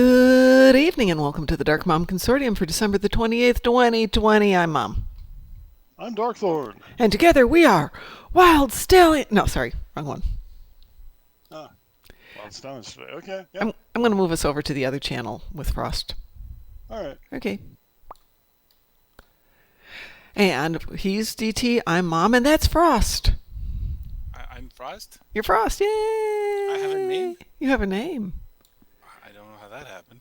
Good evening and welcome to the Darkmom Consortium for December the 28th, 2020. I'm Mom. I'm Darkthorn. And together we are Wild Stallion. No, sorry, wrong one. Ah, well, it's down today. Okay, yeah. I'm going to move us over to the other channel with Frost. All right. Okay. And he's DT, I'm Mom, and that's Frost. I'm Frost? You're Frost, yay! I have a name? You have a name. I don't know how that happened.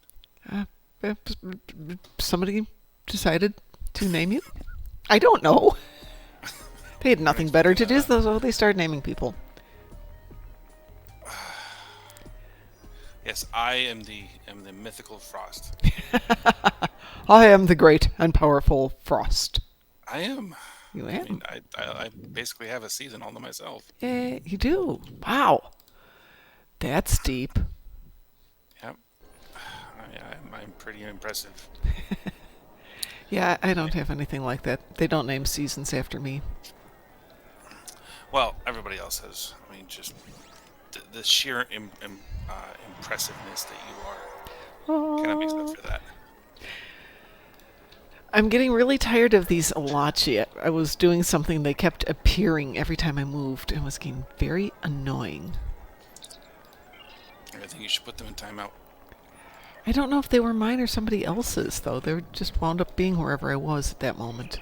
Somebody decided to name you? I don't know. They had nothing better to do, so they started naming people. Yes, I am the mythical Frost. I am the great and powerful Frost. I am. You I am? mean, I basically have a season all to myself. You do. Wow. That's deep. Yep. I'm pretty impressive. Yeah, I don't have anything like that. They don't name seasons after me. Well, everybody else has. I mean, just the sheer impressiveness that you are kind of makes up for that. I'm getting really tired of these Alachi. I was doing something, they kept appearing every time I moved. It was getting very annoying. I think you should put them in timeout. I don't know if they were mine or somebody else's, though. They just wound up being wherever I was at that moment.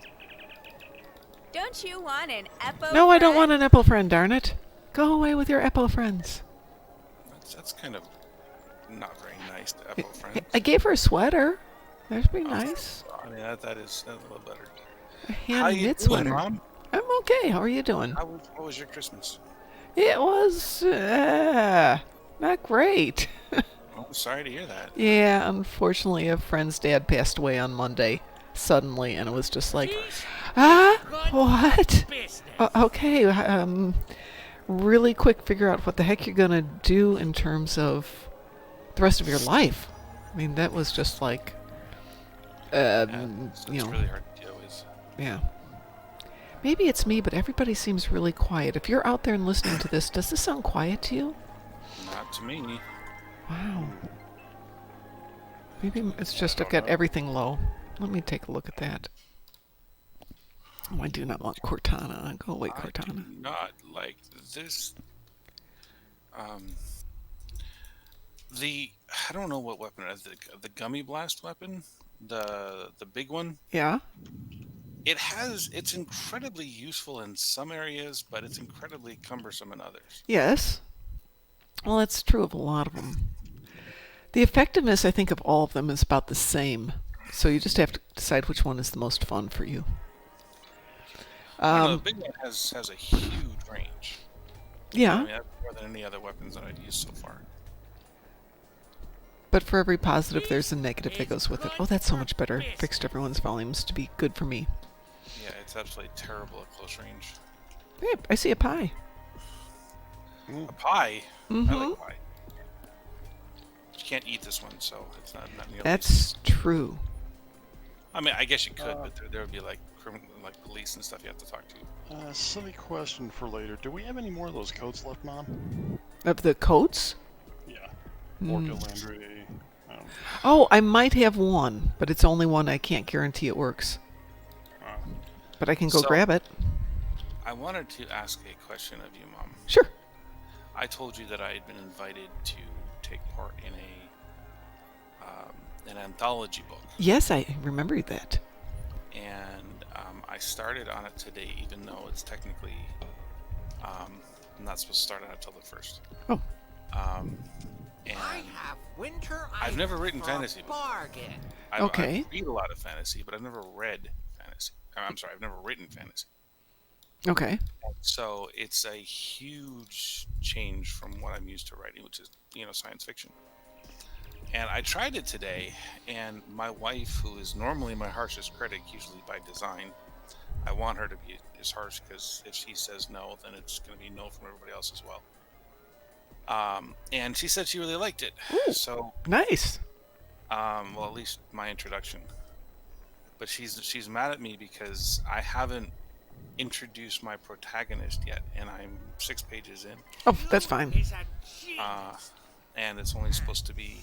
Don't you want an Eppo No, I don't friend? want an Eppo friend, darn it. Go away with your Eppo friends. That's kind of not very nice to Apple friends. I gave her a sweater. That'd be nice. I mean, that's a little better. A How you hand-knit doing, sweater. Mom? I'm okay. How are you doing? What was your Christmas? It was not great. Oh, sorry to hear that. Yeah, unfortunately, a friend's dad passed away on Monday suddenly, and it was just like, what? Okay, really quick, figure out what the heck you're gonna do in terms of the rest of your life. I mean, that was just like, It's you know, really hard to deal with. yeah. Maybe it's me, but everybody seems really quiet. If you're out there and listening to this, does this sound quiet to you? Not to me. Wow. Maybe it's just I've got everything low. Let me take a look at that. Oh, I do not want Cortana. Go away, I Cortana. do not like this. I don't know what weapon it is. The gummy blast weapon, the big one. Yeah? It's incredibly useful in some areas, but it's incredibly cumbersome in others. Yes. Well, that's true of a lot of them. The effectiveness, I think, of all of them is about the same. So you just have to decide which one is the most fun for you. The big one has a huge range. I Yeah, mean, that's more than any other weapons that I've used so far. but for every positive, there's a negative that goes with it. Oh, that's so much better. Fixed everyone's volumes to be good for me. Yeah, it's absolutely terrible at close range. Hey, I see a pie. A pie? Mm-hmm. I like pie. You can't eat this one, so it's not nearly. That's true. I mean, I guess you could, but there would be like police and stuff you have to talk to. Silly question for later. Do we have any more of those coats left, Mom? Of the coats? Yeah. Orca Landry. Oh, I might have one, but it's only one. I can't guarantee it works. But I can go So- grab it. I wanted to ask a question of you, Mom. Sure. I told you that I had been invited to take part in an anthology book, Yes, I remember that. and I started on it today, even though it's technically I'm not supposed to start on it till the 1st. Oh. And I have winter I've never items written for a fantasy before. bargain. Okay. I read a lot of fantasy, but I've never read fantasy. I'm sorry, I've never written fantasy. Okay. So it's a huge change from what I'm used to writing, which is, science fiction. And I tried it today, and my wife, who is normally my harshest critic, usually by design, I want her to be as harsh, because if she says no, then it's going to be no from everybody else as well. And she said she really liked it. Ooh. So, Nice. well, at least my introduction. But she's mad at me because I haven't introduced my protagonist yet, and I'm 6 pages in. Oh, that's fine. Is a genius. and it's only supposed to be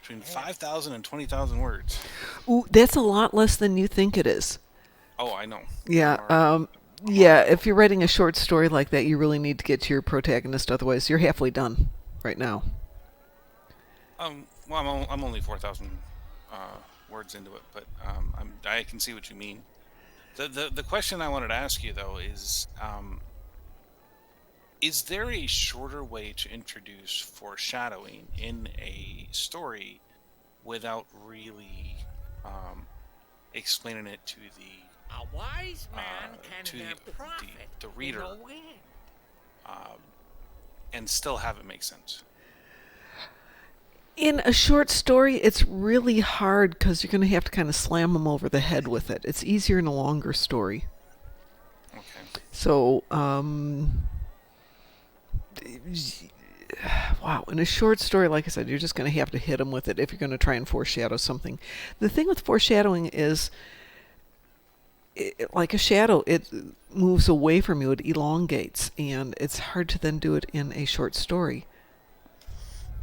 between 5,000 and 20,000 words. Ooh, that's a lot less than you think it is. Oh, I know. Yeah. Yeah, if you're writing a short story like that, you really need to get to your protagonist. Otherwise, you're halfway done right now. Well, I'm only 4,000 words into it, but I can see what you mean. The question I wanted to ask you though is there a shorter way to introduce foreshadowing in a story without really explaining it to A wise man can to have profit the in reader a win. and still have it make sense? In a short story, it's really hard because you're going to have to kind of slam them over the head with it. It's easier in a longer story. Okay. So, wow, in a short story, like I said, you're just going to have to hit them with it if you're going to try and foreshadow something. The thing with foreshadowing is, like a shadow, it moves away from you, it elongates, and it's hard to then do it in a short story.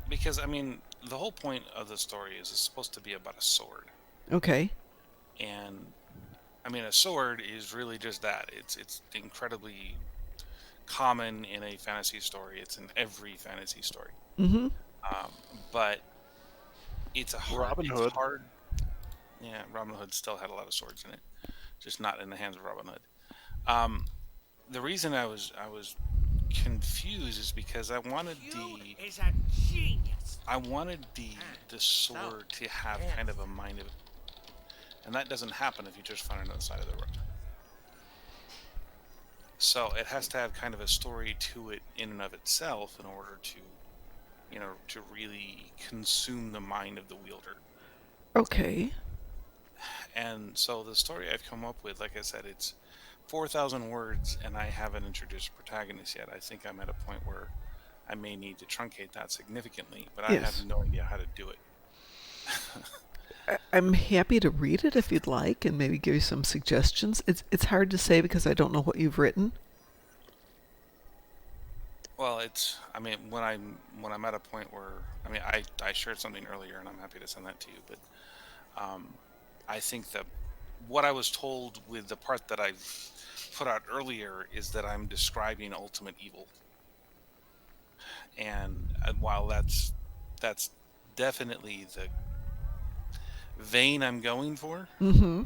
Because, I mean, the whole point of the story is it's supposed to be about a sword. Okay. And, I mean, a sword is really just that. It's incredibly common in a fantasy story. It's in every fantasy story. Mm-hmm. But it's a hard... Robin it's Hood. hard. Yeah, Robin Hood still had a lot of swords in it. Just not in the hands of Robin Hood. The reason I was confused is because I wanted Is a genius. the sword to have kind of a mind of it, and that doesn't happen if you just find it on the side of the road. So it has to have kind of a story to it in and of itself in order to, to really consume the mind of the wielder. Okay. And so the story I've come up with, like I said, it's 4,000 words, and I haven't introduced a protagonist yet. I think I'm at a point where I may need to truncate that significantly, but I Yes. have no idea how to do it. I'm happy to read it if you'd like, and maybe give you some suggestions. It's hard to say because I don't know what you've written. Well, I mean, when I'm at a point where, I mean, I shared something earlier, and I'm happy to send that to you, but I think that what I was told with the part that I've put out earlier is that I'm describing ultimate evil. And while that's definitely the vein I'm going for, Mm-hmm.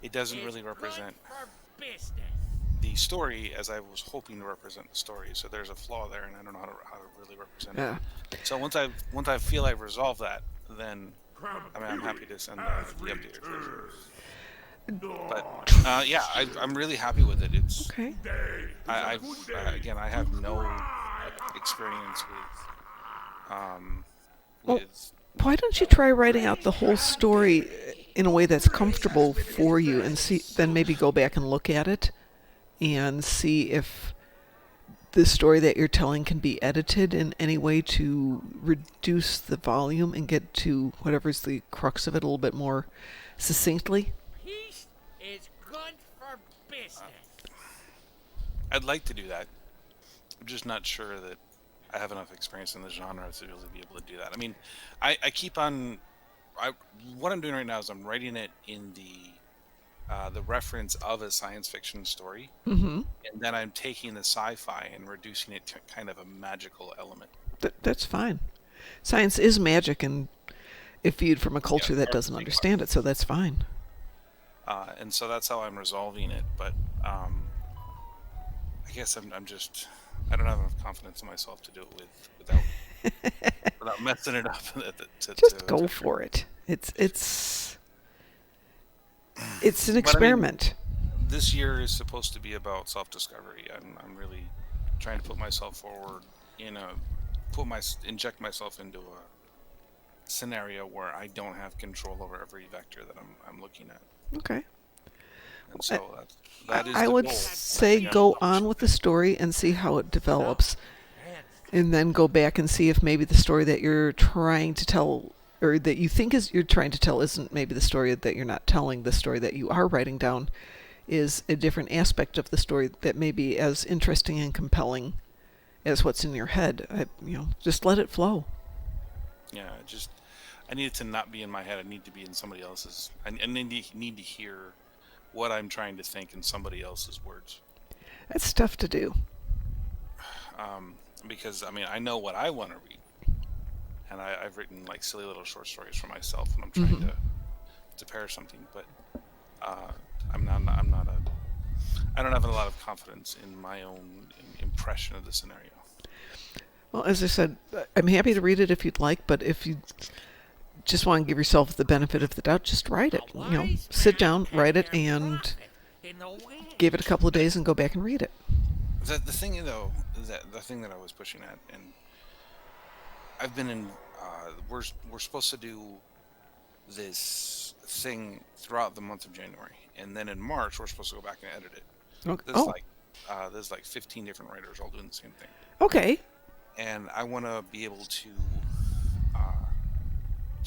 it doesn't really represent For business. the story as I was hoping to represent the story. So there's a flaw there, and I don't know how to really represent Yeah. it. So once I feel I've resolved that, then I mean, I'm happy to send the updated version. But yeah, I'm really happy with it. It's Okay. again, I have no experience Well, with why don't you try writing out the whole story in a way that's comfortable for you, and then maybe go back and look at it and see if the story that you're telling can be edited in any way to reduce the volume and get to whatever's the crux of it a little bit more succinctly. Peace is good for business. I'd like to do that. I'm just not sure that I have enough experience in the genre to really be able to do that. I mean, I keep on. What I'm doing right now is I'm writing it in the reference of a science fiction story, Mm-hmm. and then I'm taking the sci-fi and reducing it to kind of a magical element. That's fine. Science is magic, and if viewed from a culture that doesn't understand it, so that's fine. And so that's how I'm resolving it. But I guess I'm just I don't have enough confidence in myself to do it without messing it up. Just go for it. It's an experiment. I mean, this year is supposed to be about self-discovery. I'm really trying to put myself forward, inject myself into a scenario where I don't have control over every vector that I'm looking at. Okay. And so that is I the would goal. say go on with the story and see how it develops, and then go back and see if maybe the story that you're trying to tell, or that you think you're trying to tell, isn't maybe the story that you're not telling. The story that you are writing down is a different aspect of the story that may be as interesting and compelling as what's in your head. Just let it flow. Yeah, I need it to not be in my head. I need to be in somebody else's. I need to hear what I'm trying to think in somebody else's words. That's tough to do. Because I mean, I know what I want to read, and I've written like silly little short stories for myself when I'm trying to pair something. But I'm not a. I don't have a lot of confidence in my own impression of the scenario. Well, as I said, I'm happy to read it if you'd like, but if you just want to give yourself the benefit of the doubt, just write it. You know, sit down, write it, and give it a couple of days and go back and read it. The thing though, the thing that I was pushing at, and I've been in. We're supposed to do this thing throughout the month of January, and then in March we're supposed to go back and edit it. Okay. There's like 15 different writers all doing the same thing. Okay. And I want to be able to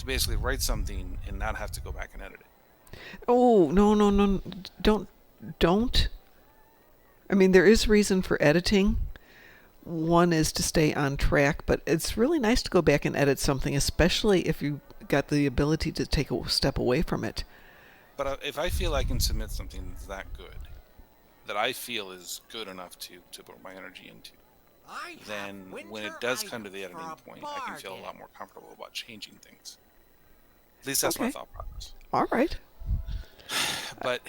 basically write something and not have to go back and edit it. Oh, no. Don't. I mean, there is reason for editing. One is to stay on track, but it's really nice to go back and edit something, especially if you got the ability to take a step away from it. But if I feel I can submit something that's that good, that I feel is good enough to put my energy into, then when it does come to the editing point, I can feel a lot more comfortable about changing things. At least that's my thought process. All right. But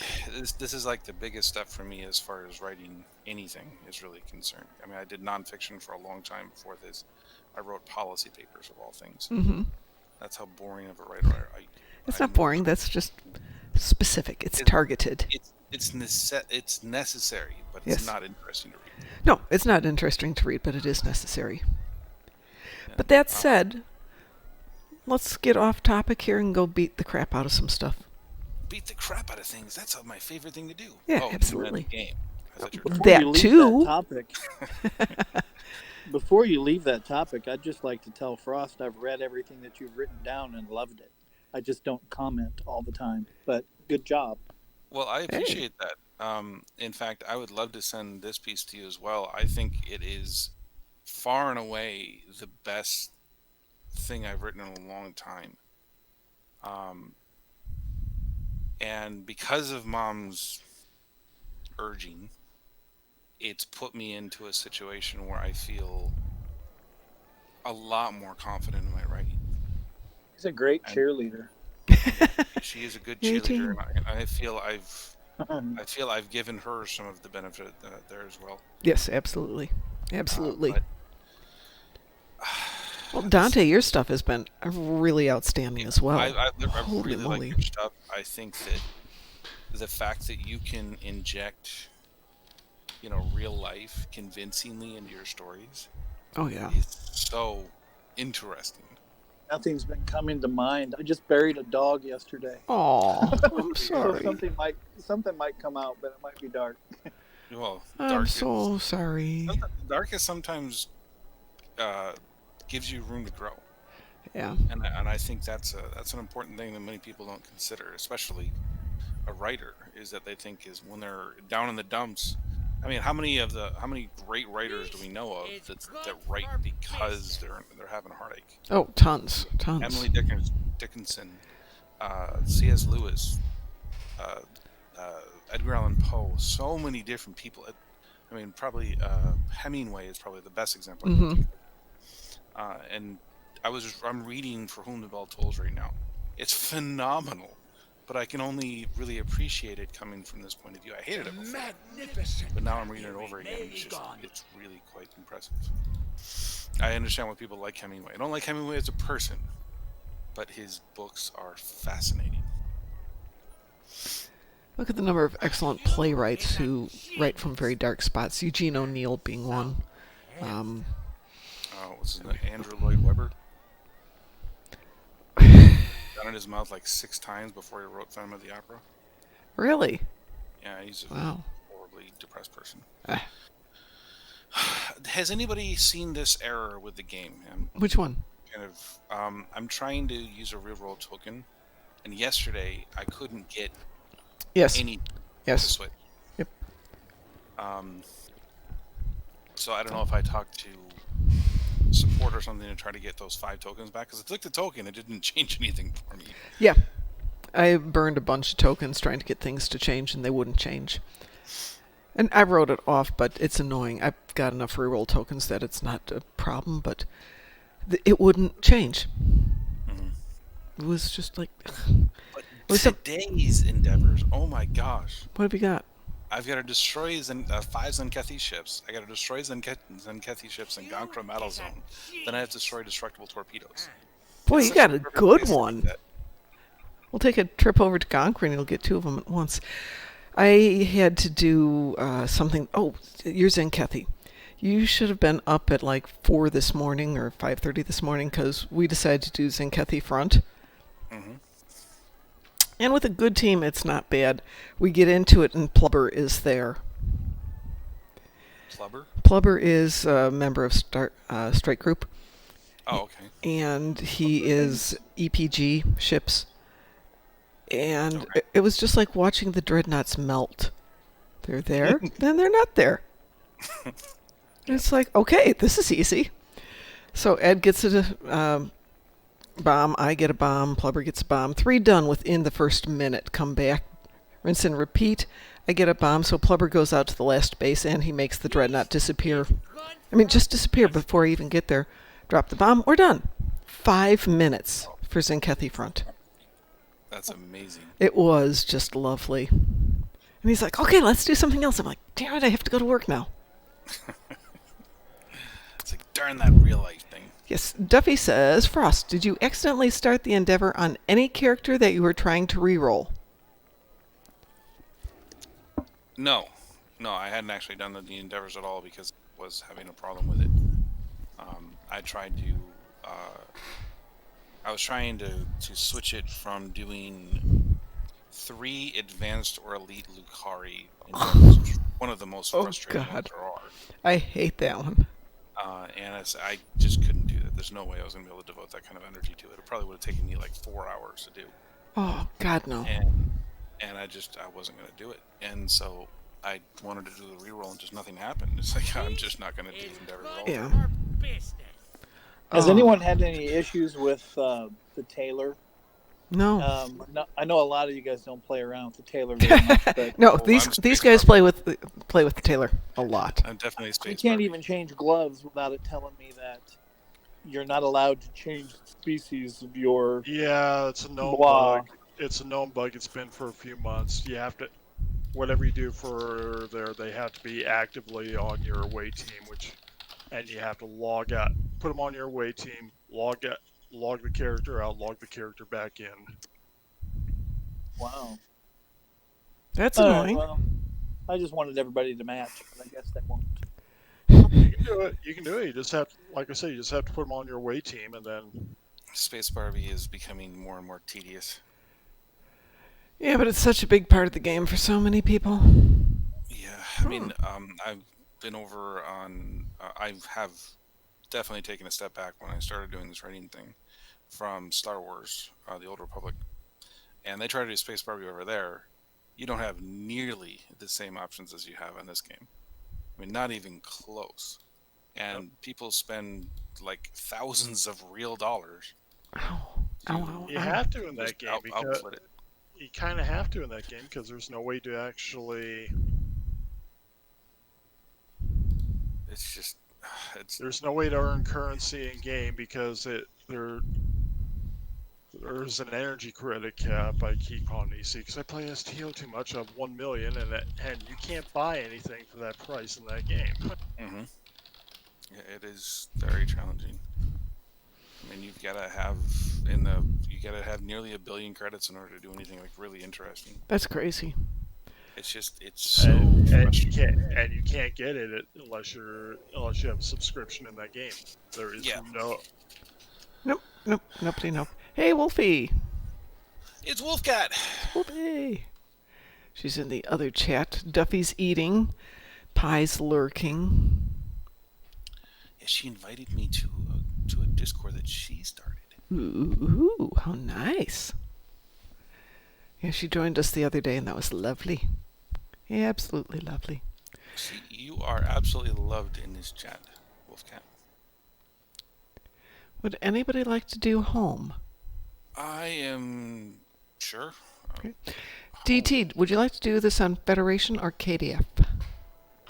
this is like the biggest step for me as far as writing anything is really concerned. I mean, I did nonfiction for a long time before this. I wrote policy papers of all things. Mm-hmm. That's how boring of a writer I am. It's not boring. That's just specific. It's targeted. It's necessary, but it's not interesting to read. No, it's not interesting to read, but it is necessary. But that said, let's get off topic here and go beat the crap out of some stuff. Beat the crap out of things. That's my favorite thing to do. Yeah, absolutely. Game. That too. Before you leave that topic, I'd just like to tell Frost I've read everything that you've written down and loved it. I just don't comment all the time, but good job. Well, I appreciate that. In fact, I would love to send this piece to you as well. I think it is far and away the best thing I've written in a long time. And because of Mom's urging, it's put me into a situation where I feel a lot more confident in my writing. He's a great cheerleader. She is a good cheerleader, and I feel I've given her some of the benefit there as well. Yes, absolutely. Well, Dante, your stuff has been really outstanding as well. I Holy really moly. like your stuff. I think that the fact that you can inject, real life convincingly into your stories. Oh yeah. Is so interesting. Nothing's been coming to mind. I just buried a dog yesterday. Oh, I'm sorry. So something might come out, but it might be dark. Well, I'm so sorry. Darkest sometimes gives you room to grow. Yeah. And I think that's an important thing that many people don't consider, especially a writer, is that they think is when they're down in the dumps. I mean, how many great writers do we know of that write because they're having a heartache? Oh, tons. Emily Dickinson, C.S. Lewis, Edgar Allan Poe, so many different people. I mean, probably Hemingway is probably the best example. And I'm reading For Whom the Bell Tolls right now. It's phenomenal, but I can only really appreciate it coming from this point of view. I hated it before, but now I'm reading it over again. It's really quite impressive. I understand why people like Hemingway. I don't like Hemingway as a person, but his books are fascinating. Look at the number of excellent playwrights who write from very dark spots. Eugene O'Neill being one. What's his name? Andrew Lloyd Webber. Got in his mouth like 6 times before he wrote Phantom of the Opera. Really? Yeah, he's a horribly depressed person. Has anybody seen this error with the game? Which one? I'm trying to use a real world token, and yesterday I couldn't get any to switch. Yep. So I don't know if I talked to support or something to try to get those 5 tokens back. Because I took the token, it didn't change anything for me. Yeah. I burned a bunch of tokens trying to get things to change, and they wouldn't change. And I wrote it off, but it's annoying. I've got enough reroll tokens that it's not a problem, but it wouldn't change. It was just like... But Was today's endeavors, oh my gosh. What have you got? I've got to destroy 5 Zenkethi ships. I got to destroy Zenkethi ships in Gankra Battle Zone. Then I have to destroy destructible torpedoes. Boy, It's you such got a perfect good place to do one. that. We'll take a trip over to Gonker and you'll get 2 of them at once. I had to do something... Oh, you're Zenkethi. You should have been up at like 4 this morning or 5:30 this morning because we decided to do Zenkethi front. And with a good team, it's not bad. We get into it and Plubber is there. Plubber? Plubber is a member of Strike Group. Oh, okay. And he is EPG ships. And Okay. it was just like watching the dreadnoughts melt. They're there, then they're not there. It's like, okay, this is easy. So Ed gets a bomb, I get a bomb, Plubber gets a bomb. 3 done within the first minute. Come back, rinse and repeat. I get a bomb, so Plubber goes out to the last base and he makes the dreadnought disappear. I mean, just disappear before I even get there. Drop the bomb, we're done. 5 minutes for Zenkethi front. That's amazing. It was just lovely. And he's like, okay, let's do something else. I'm like, damn it, I have to go to work now. It's like, darn that real life thing. Yes, Duffy says, Frost, did you accidentally start the endeavor on any character that you were trying to re-roll? No, I hadn't actually done the endeavors at all because I was having a problem with it. I tried to, I was trying to switch it from doing 3 advanced or elite Lucarii endeavors, one of the most frustrating God. ones there are. I hate that one. And I just couldn't do that. There's no way I was going to be able to devote that kind of energy to it. It probably would have taken me like 4 hours to do. Oh, God, no. And I wasn't going to do it. And so I wanted to do the reroll and just nothing happened. It's like, I'm just not going to do the endeavor at all. Yeah. For business. Has Oh. anyone had any issues with the Taylor? No. I know a lot of you guys don't play around with the Taylor very much, but No, Well, these I'm these Space guys Barbie. play with the Taylor a lot. I'm definitely a you space can't Barbie. even change gloves without it telling me that you're not allowed to change the species of your Yeah, it's a known blah. bug. It's a known bug. It's been for a few months. You have to, whatever you do for there, they have to be actively on your away team, and you have to log out, put them on your away team, log the character out, log the character back in. Wow. That's All right, annoying. well, I just wanted everybody to match, but I guess they won't. You can do it. You can do it. You just have, like I say, you just have to put them on your away team, and then Space Barbie is becoming more and more tedious. Yeah, but it's such a big part of the game for so many people. Yeah, I mean, I've been over on. I have definitely taken a step back when I started doing this writing thing from Star Wars, the Old Republic, and they try to do Space Barbie over there. You don't have nearly the same options as you have in this game. I mean, not even close. And people spend like thousands of real dollars. Ow. Ow, ow, you ow. have to in that Just game because output it. you kind of have to in that game because there's no way to actually. It's just, There's no way to earn currency in game because there's an energy credit cap I keep on EC because I play STO too much. I have 1 million and you can't buy anything for that price in that game. Mm-hmm. Yeah, it is very challenging. I mean, you've got to have nearly 1 billion credits in order to do anything like really interesting. That's crazy. It's so and frustrating. you can't get it unless you have a subscription in that game. There is Yeah. Nope, nobody know. Hey, Wolfie! It's Wolfcat. Wolfie! She's in the other chat. Duffy's eating. Pie's lurking. Yeah, she invited me to a Discord that she started. Ooh, how nice. Yeah, she joined us the other day, and that was lovely. Yeah, absolutely lovely. See, you are absolutely loved in this chat, Wolfcat. Would anybody like to do home? I am sure. Okay. DT, would you like to do this on Federation or KDF?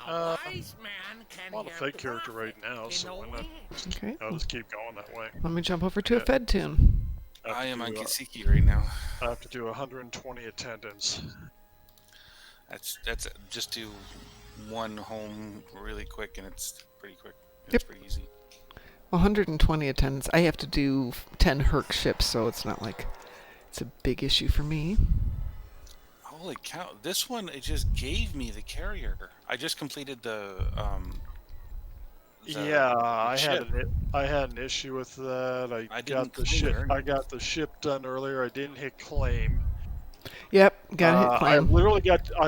A wise man can I'm on a hear fake character right perfect now, in so a why not? wind. Okay. I'll just keep going that way. Let me jump over to a Yeah. Fed tune. I am on do, Kisiki right now. I have to do 120 attendance. That's just do one home really quick, and it's pretty quick. It's Yep. pretty easy. 120 attendance. I have to do 10 Herc ships, so it's not like it's a big issue for me. Holy cow! This one, it just gave me the carrier. I just completed the Yeah, I ship. had an issue with that. I got didn't the claim it ship. or I got the ship done earlier. I didn't hit claim. Yep, got to hit I claim.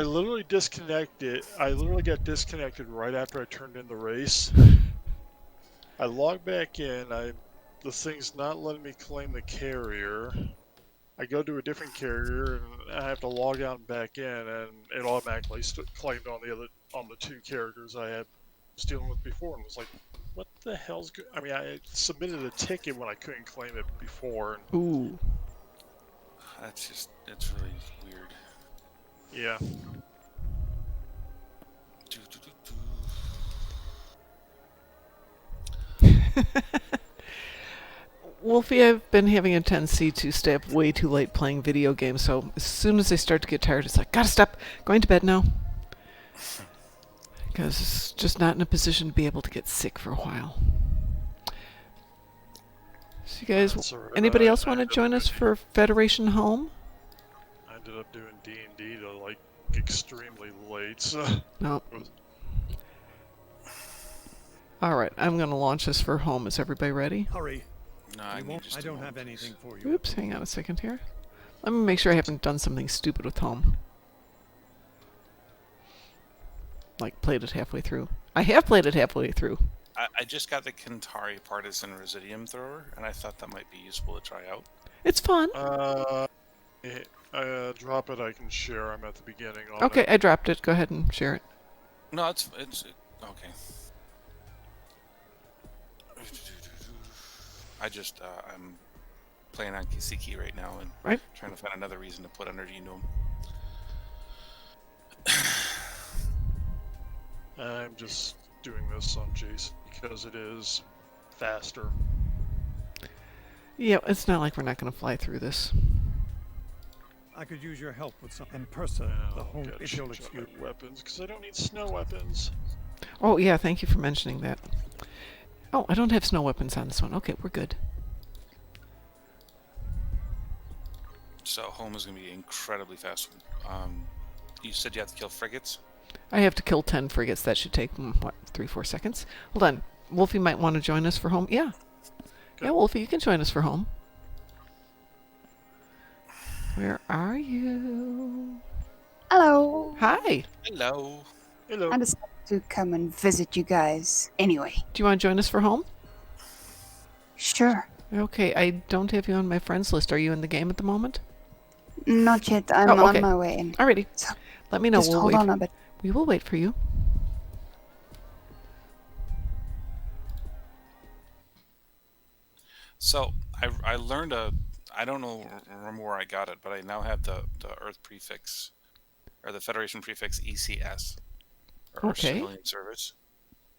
literally disconnected. I literally got disconnected right after I turned in the race. I logged back in. The thing's not letting me claim the carrier. I go to a different carrier and I have to log out and back in, and it automatically claimed on the two characters I was dealing with before, and was like, "What the hell's?" I mean, I submitted a ticket when I couldn't claim it before. And, Ooh. That's really weird. yeah. Do, do, do, do. Wolfie, I've been having a tendency to stay up way too late playing video games, so as soon as I start to get tired, it's like, gotta stop, going to bed now. Because it's just not in a position to be able to get sick for a while. So you guys, That's all right. anybody else I want to ended up join us doing- for Federation Home? I ended up doing D&D to like extremely late, so. No. Alright, I'm going to launch this for home. Is everybody ready? Hurry. No, I need just I a don't moment, have please. anything for you. Oops, hang on a second here. Let me make sure I haven't done something stupid with home. Like played it halfway through. I have played it halfway through. I just got the Kentari Partisan Residium Thrower, and I thought that might be useful to try out. It's fun. Drop it. I can share. I'm at the beginning. On Okay, it. I dropped it. Go ahead and share it. No, it's okay. I'm playing on Kisiki right now and Right. trying to find another reason to put Energy into him. I'm just doing this on Jason because it is faster. Yeah, it's not like we're not going to fly through this. I could use your help with some. And Persa, the home, Gotta if you'll change out my excuse. weapons because I don't need snow weapons. Oh, yeah, thank you for mentioning that. Oh, I don't have snow weapons on this one. Okay, we're good. So home is going to be incredibly fast. You said you have to kill frigates? I have to kill 10 frigates. That should take, 3-4 seconds? Hold on. Wolfie might want to join us for home. Yeah. Okay. Yeah, Wolfie, you can join us for home. Where are you? Hello. Hi. Hello. Hello. I decided to come and visit you guys. Anyway, Do you want to join us for home? sure. Okay, I don't have you on my friends list. Are you in the game at the moment? Not yet. I'm Oh, okay. on my way in. Alrighty. So, Let me know. just We'll hold wait. on a bit. We will wait for you. So I learned I don't remember where I got it, but I now have the Earth prefix, or the Federation prefix ECS, or Okay. Civilian Service.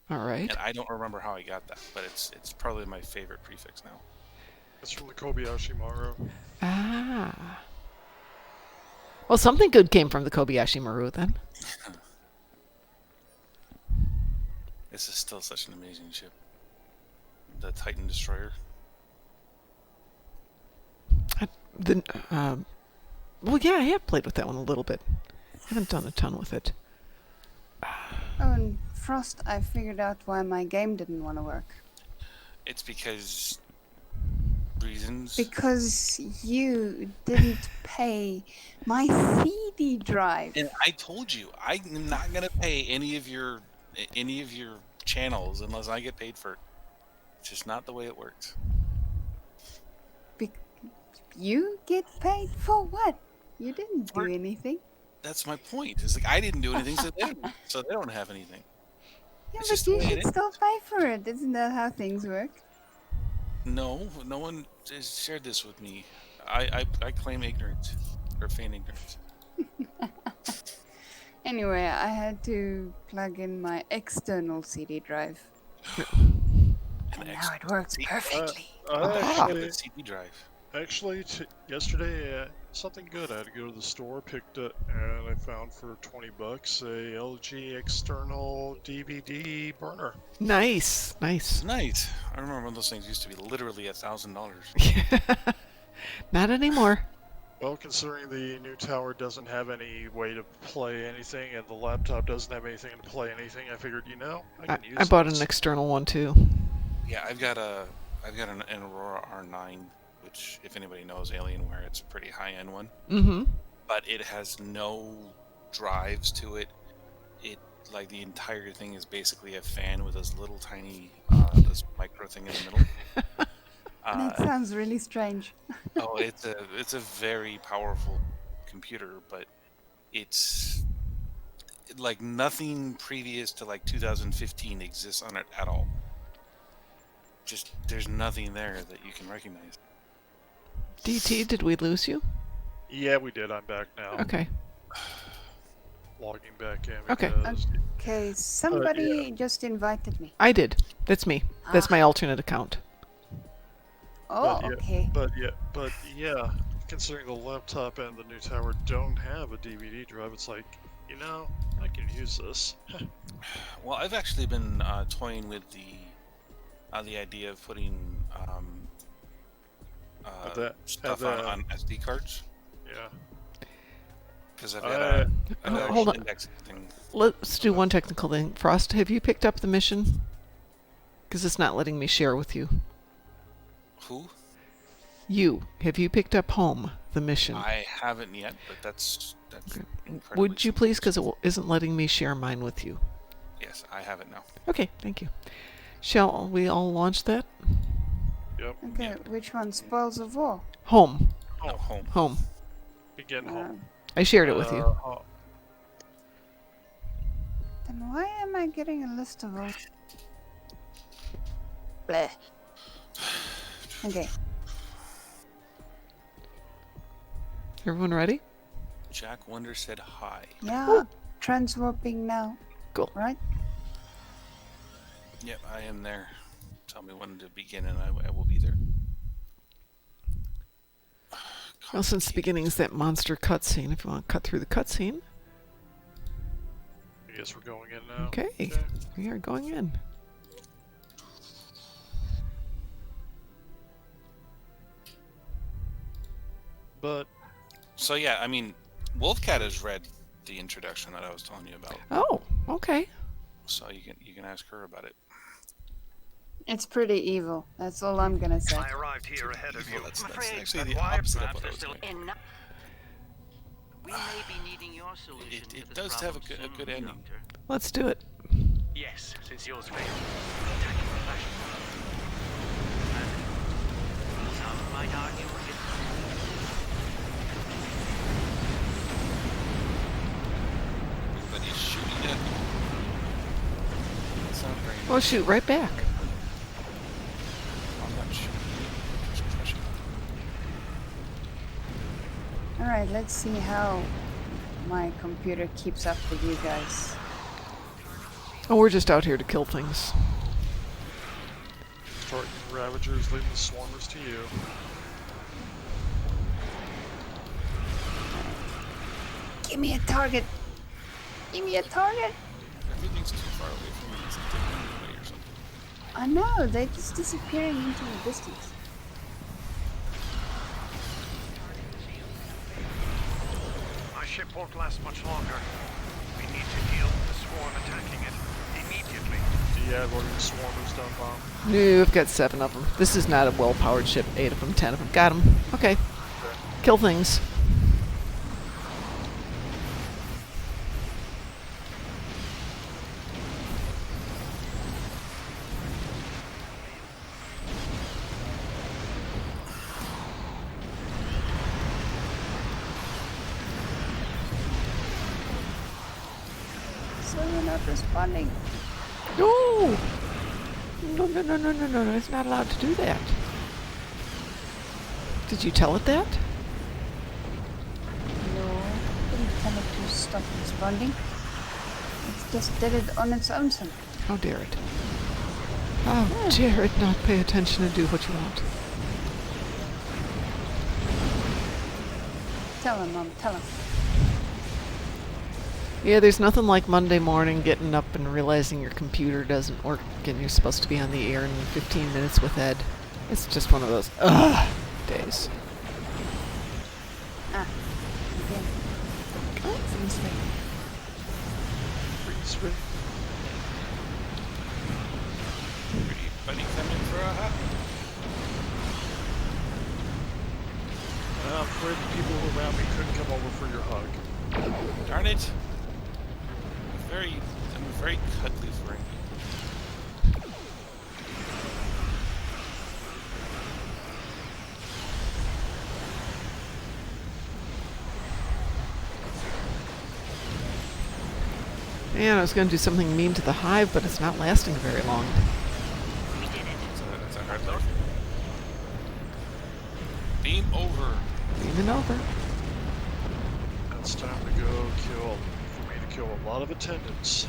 All right. And I don't remember how I got that, but it's probably my favorite prefix now. It's from the Kobayashi Maru. Ah. Well, something good came from the Kobayashi Maru then. This is still such an amazing ship. The Titan Destroyer. Well, yeah, I have played with that one a little bit. I haven't done a ton with it. Oh, and Frost, I figured out why my game didn't want to work. It's because reasons. Because you didn't pay my CD drive. And I told you, I'm not gonna pay any of your channels unless I get paid for it. It's just not the way it works. You get paid for what? You didn't do anything. That's my point. It's like I didn't do anything, so they don't have anything. Yeah, It's but just the you way it should is. still pay for it. Isn't that how things work? No, no one has shared this with me. I claim ignorance or feign ignorance. Anyway, I had to plug in my external CD drive. And now it works perfectly. I Aha. actually, CD drive. yesterday, something good. I had to go to the store, picked it, and I found for $20 a LG external DVD burner. Nice. Nice. Nice. I remember when those things used to be literally $1,000. Not anymore. Well, considering the new tower doesn't have any way to play anything, and the laptop doesn't have anything to play anything, I figured, I can use I bought this. an external one too. Yeah, I've got an Aurora R9, which, if anybody knows Alienware, it's a pretty high-end one. Mm-hmm. But it has no drives to it. Like the entire thing is basically a fan with this little tiny this micro thing in the middle. That sounds really strange. Oh, it's a very powerful computer, but it's like nothing previous to like 2015 exists on it at all. Just there's nothing there that you can recognize. DT, did we lose you? Yeah, we did. I'm back now. Okay. Logging back in. Okay. Because Okay, somebody just invited me. I did. That's me. That's my alternate account. Oh, But yeah, okay. But yeah, considering the laptop and the new tower don't have a DVD drive, it's like, I can use this. Well, I've actually been toying with the idea of putting stuff on SD cards. Yeah. Because I've got hold on. index thing. Let's do one technical thing. Frost, have you picked up the mission? Because it's not letting me share with you. Who? You. Have you picked up home, the mission? I haven't yet, but that's Okay. incredibly Would you simple. please, because it isn't letting me share mine with you. Yes, I have it now. Okay, thank you. Shall we all launch that? Yep. Okay, which one? Spoils of War? Home. No, home. Home. Begin home. I shared it with you. Then why am I getting a list of all? Bleh. Okay. Everyone ready? Jack Wonder said hi. Yeah, transwarping now. Cool. Right? Yep, I am there. Tell me when to begin and I will be there. Well, since the beginning is that monster cutscene, if you want to cut through the cutscene. I guess we're going in now. Okay, we are going in. But So yeah, I mean, Wolfcat has read the introduction that I was telling you about, Oh, okay. so you can ask her about it. It's pretty evil. That's all I'm gonna say. I arrived here ahead of you. Well, that's I'm afraid actually that the wire opposite of traps what I are was still doing. in. We may be needing your solution. It to this does have a problem good soon, ending. Doctor. Let's do it. Yes, since yours failed. Attacking the fashion. And some might argue it. Everybody's shooting at me. That's not very nice. Well, shoot right back. I'm not shooting. I'm just crushing. Alright, let's see how my computer keeps up with you guys. Oh, we're just out here to kill things. Targeting Ravagers, leaving the Swarmers to you. Give me a target! Give me a target! Everything's too far away from me. It's like they're running away or something. I know, they're just disappearing into the distance. My ship won't last much longer. We need to deal with the swarm attacking it immediately. Do you have all your Swarmers done, Bomb? No, we've got 7 of them. This is not a well-powered ship. 8 of them, 10 of them. Got them. Okay. Kill things. So you're not responding. No! No, no, no, no, no, no, no. It's not allowed to do that. Did you tell it that? No, didn't tell it to stop responding. It just did it on its own somehow. How dare it? How dare it not pay attention and do what you want? Tell him, Mom, tell him. Yeah, there's nothing like Monday morning getting up and realizing your computer doesn't work and you're supposed to be on the air in 15 minutes with Ed. It's just one of those days. Ah, again. Oh, freeze frame. Freeze frame. Everybody coming for a hug? I'm afraid the people around me couldn't come over for your hug. Darn it! I'm a very cuddly friend. Man, I was going to do something mean to the hive, but it's not lasting very long. It's a hard life. Beam over. Beaming over. It's time to go for me to kill a lot of attendants.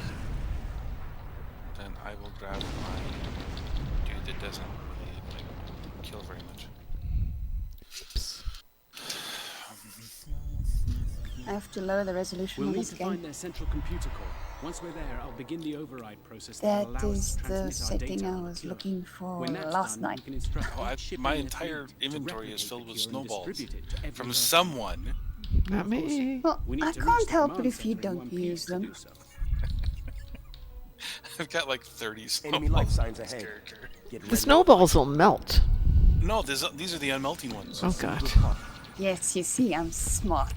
Then I will grab my dude that doesn't really kill very much. I have to lower the resolution We'll on need this to game. find their central computer core. Once we're there, I'll begin the override process That will allow us is to the transmit our setting data I on was Pure. looking for When that's last done, night. you can instruct Oh, each ship my in their entire fleet to inventory is replicate filled the with cure and snowballs. distribute it to every From Earth someone. Not me. Well, We need I to reach can't the help it command if you center in one don't piece use to them. do so. I've got like 30 snowballs. Enemy life signs in this ahead. character. Get The ready. snowballs will melt. No, these are the unmelting ones. Oh, God. Yes, you see, I'm smart.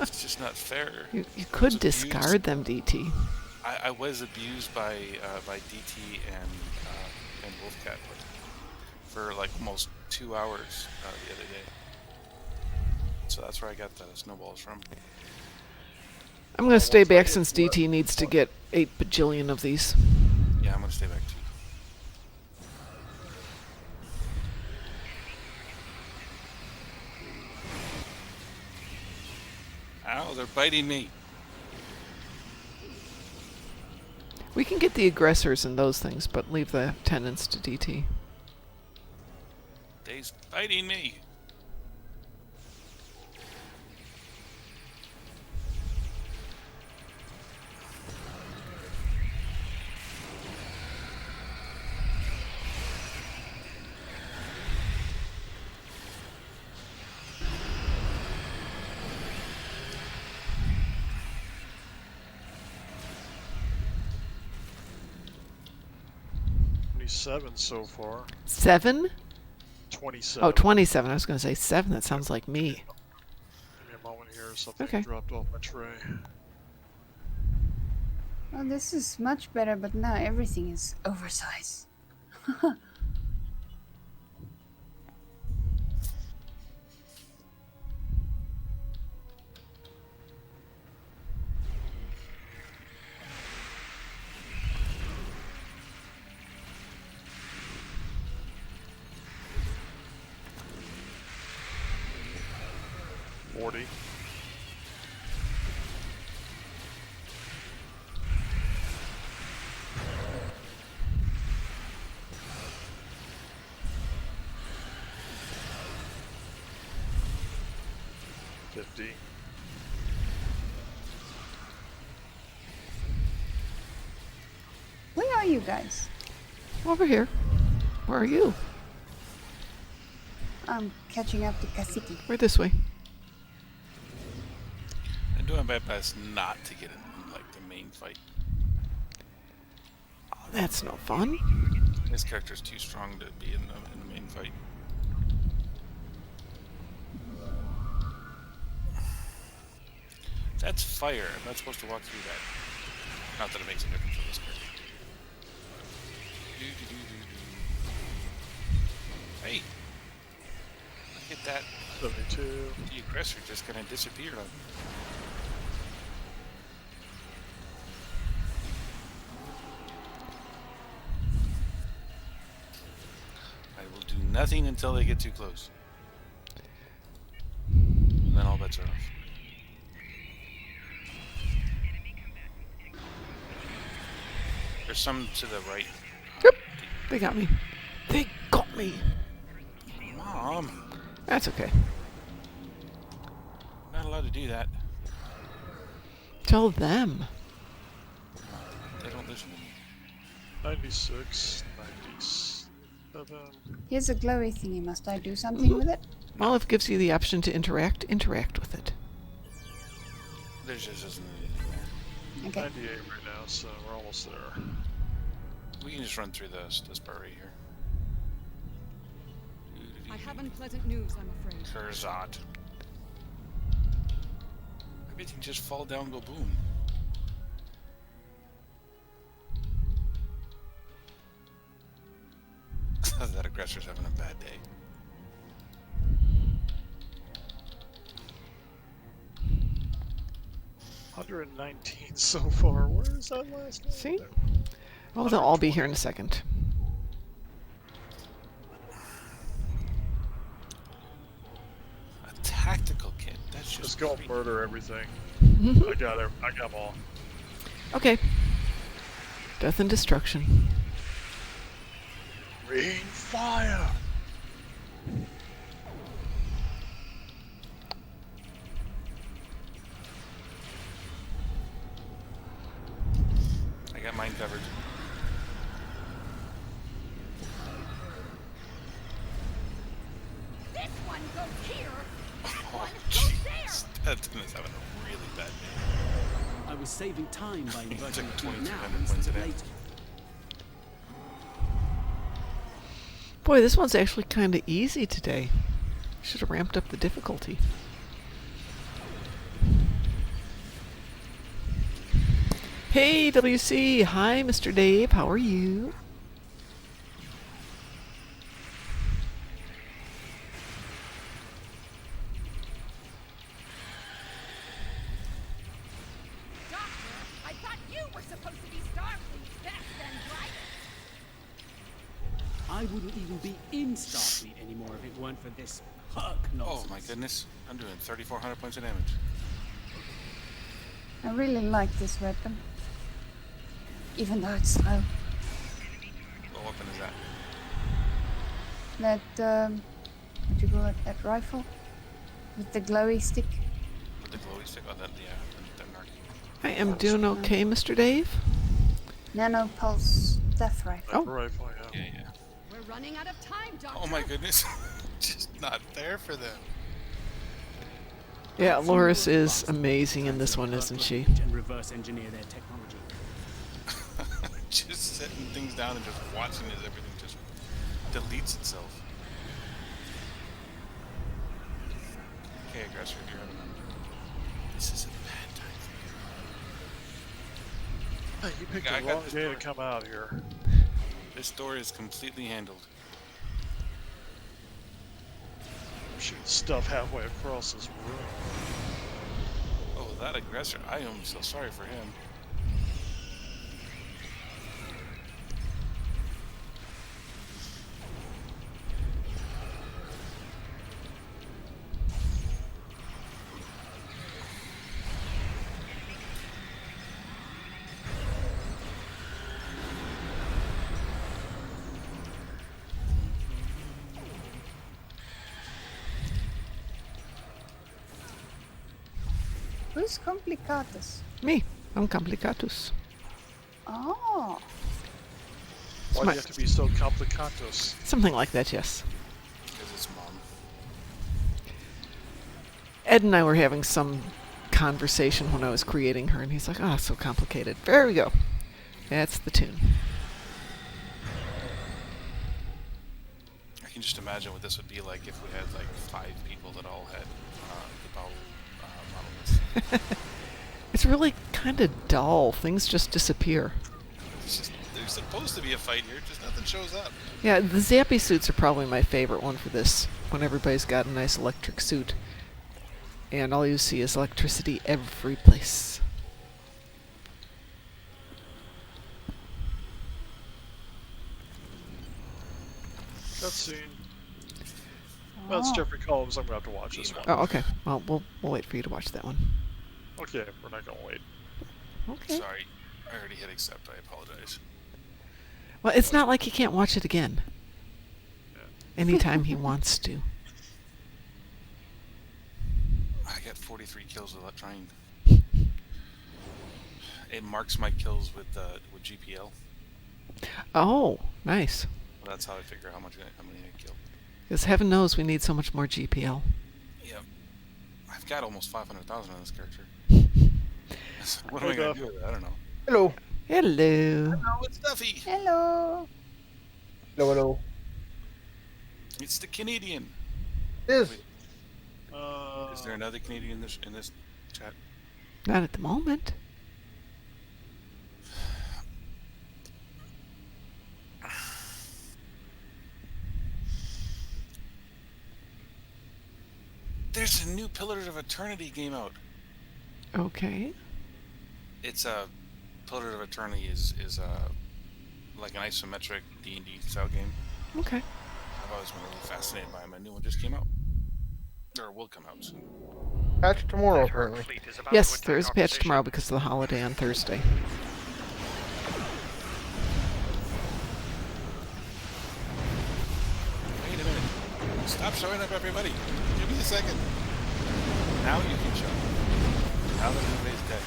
It's just not fair. You I could was discard them, DT. I was abused by DT and Wolfcat for like almost 2 hours the other day. So that's where I got the snowballs from. I'm going to stay back since DT needs to get 8 bajillion of these. Yeah, I'm gonna stay back too. Ow, they're biting me. We can get the aggressors and those things, but leave the tenants to DT. They's biting me. Seven so far. 7? 27. Oh, 27. I was going to say 7. That sounds like me. Give me a moment here. Something Okay. dropped off my tray. Well, this is much better, but now everything is oversized. Where are you guys? Over here. Where are you? I'm catching up to Kasiki. We're this way. I'm doing my best not to get in like the main fight. Oh, that's no fun. This character's too strong to be in the main fight. That's fire. I'm not supposed to walk through that. Not that it makes a difference for this character. Hey! Look at that. 72. The aggressor just kind of disappeared on me. I will do nothing until they get too close. lights are off. There's some to the right. Yep. They got me. They got me. Mom, That's okay. not allowed to do that. Tell them. They don't listen to me. 96, 97. Here's a glowy thingy. Must I do something with it? Well, if it gives you the option to interact with it. There's just isn't anything there. Okay. 98 right now, so we're almost there. We can just run through this part right here. I have unpleasant news, I'm afraid. Kurzot. Everything just fall down, go boom. That aggressor's having a bad day. $119 so far. Where is that last one? See? Oh, they'll all be here in a second. A tactical kit. That's just. Just go murder everything. I got it. I got them all. Okay. Death and destruction. Rain fire. I got mine covered. This one goes here. This Oh, one goes there. jeez. That's having a really bad day. I was saving time by inverting took the cube 2200 now points instead of of later. Boy, this one's actually kind of easy today. Should have ramped up the difficulty. Hey, WC. Hi, Mr. Dave. How are you? Doctor, I thought you were supposed to be Starfleet's best and brightest. I wouldn't even be in Starfleet anymore if it weren't for this Herc Oh nonsense. my goodness. I'm doing 3,400 points of damage. I really like this weapon. Even though it's slow. What weapon is that? That, what do you call it? That rifle? With the glowy stick? With the glowy stick? Oh, that, yeah. The narc. I am doing okay, Mr. Dave. Nano pulse death rifle. Oh. Rifle, yeah. Yeah. We're running out of time, Doctor. Oh my goodness. Just not there for them. Yeah, Loris is amazing in this one, isn't she? And reverse engineer their technology. Just setting things down and just watching as everything just deletes itself. Okay, aggressor, if you're having a... This is a bad time for you. Hey, you picked I the got wrong this day to door. come out here. This door is completely handled. I'm shooting stuff halfway across this room. Oh, that aggressor. I am so sorry for him. Who's complicatus? Me. I'm complicatus. Oh. Why do my- you have to be so complicatus? Something like that, yes. Because it's mom. Ed and I were having some conversation when I was creating her, and he's like, "Ah, so complicated." There we go. That's the tune. I can just imagine what this would be like if we had like 5 people that all had the bowel monoliths. It's really kind of dull. Things just disappear. It's just, there's supposed to be a fight here, just nothing shows up. Yeah, the zappy suits are probably my favorite one for this, when everybody's got a nice electric suit. And all you see is electricity every place. Cutscene. That's Jeffrey Combs. I'm going to have to watch this one. Oh, okay. Well, we'll wait for you to watch that one. Okay, we're not going to wait. Okay. Sorry, I already hit accept. I apologize. Well, it's not like he can't watch it again. Anytime he wants to. I got 43 kills without trying. It marks my kills with GPL. Oh, nice. That's how I figure how many I killed. Because heaven knows we need so much more GPL. Yep. I've got almost 500,000 on this character. What am I Hey, going to do with it? I don't know. Hello. Hello. Hello, it's Duffy. Hello. Hello, hello. It's the Canadian. It is. Is there another Canadian in this chat? Not at the moment. There's a new Pillars of Eternity game out. Okay. It's a Pillars of Eternity is like an isometric D&D style game. Okay. I've always been really fascinated by them. A new one just came out, or will come out soon. Patch tomorrow, apparently. Yes, there is a patch tomorrow because of the holiday on Thursday. Wait a minute! Stop showing up, everybody! Give me a second. Now you can show. Now that everybody's dead.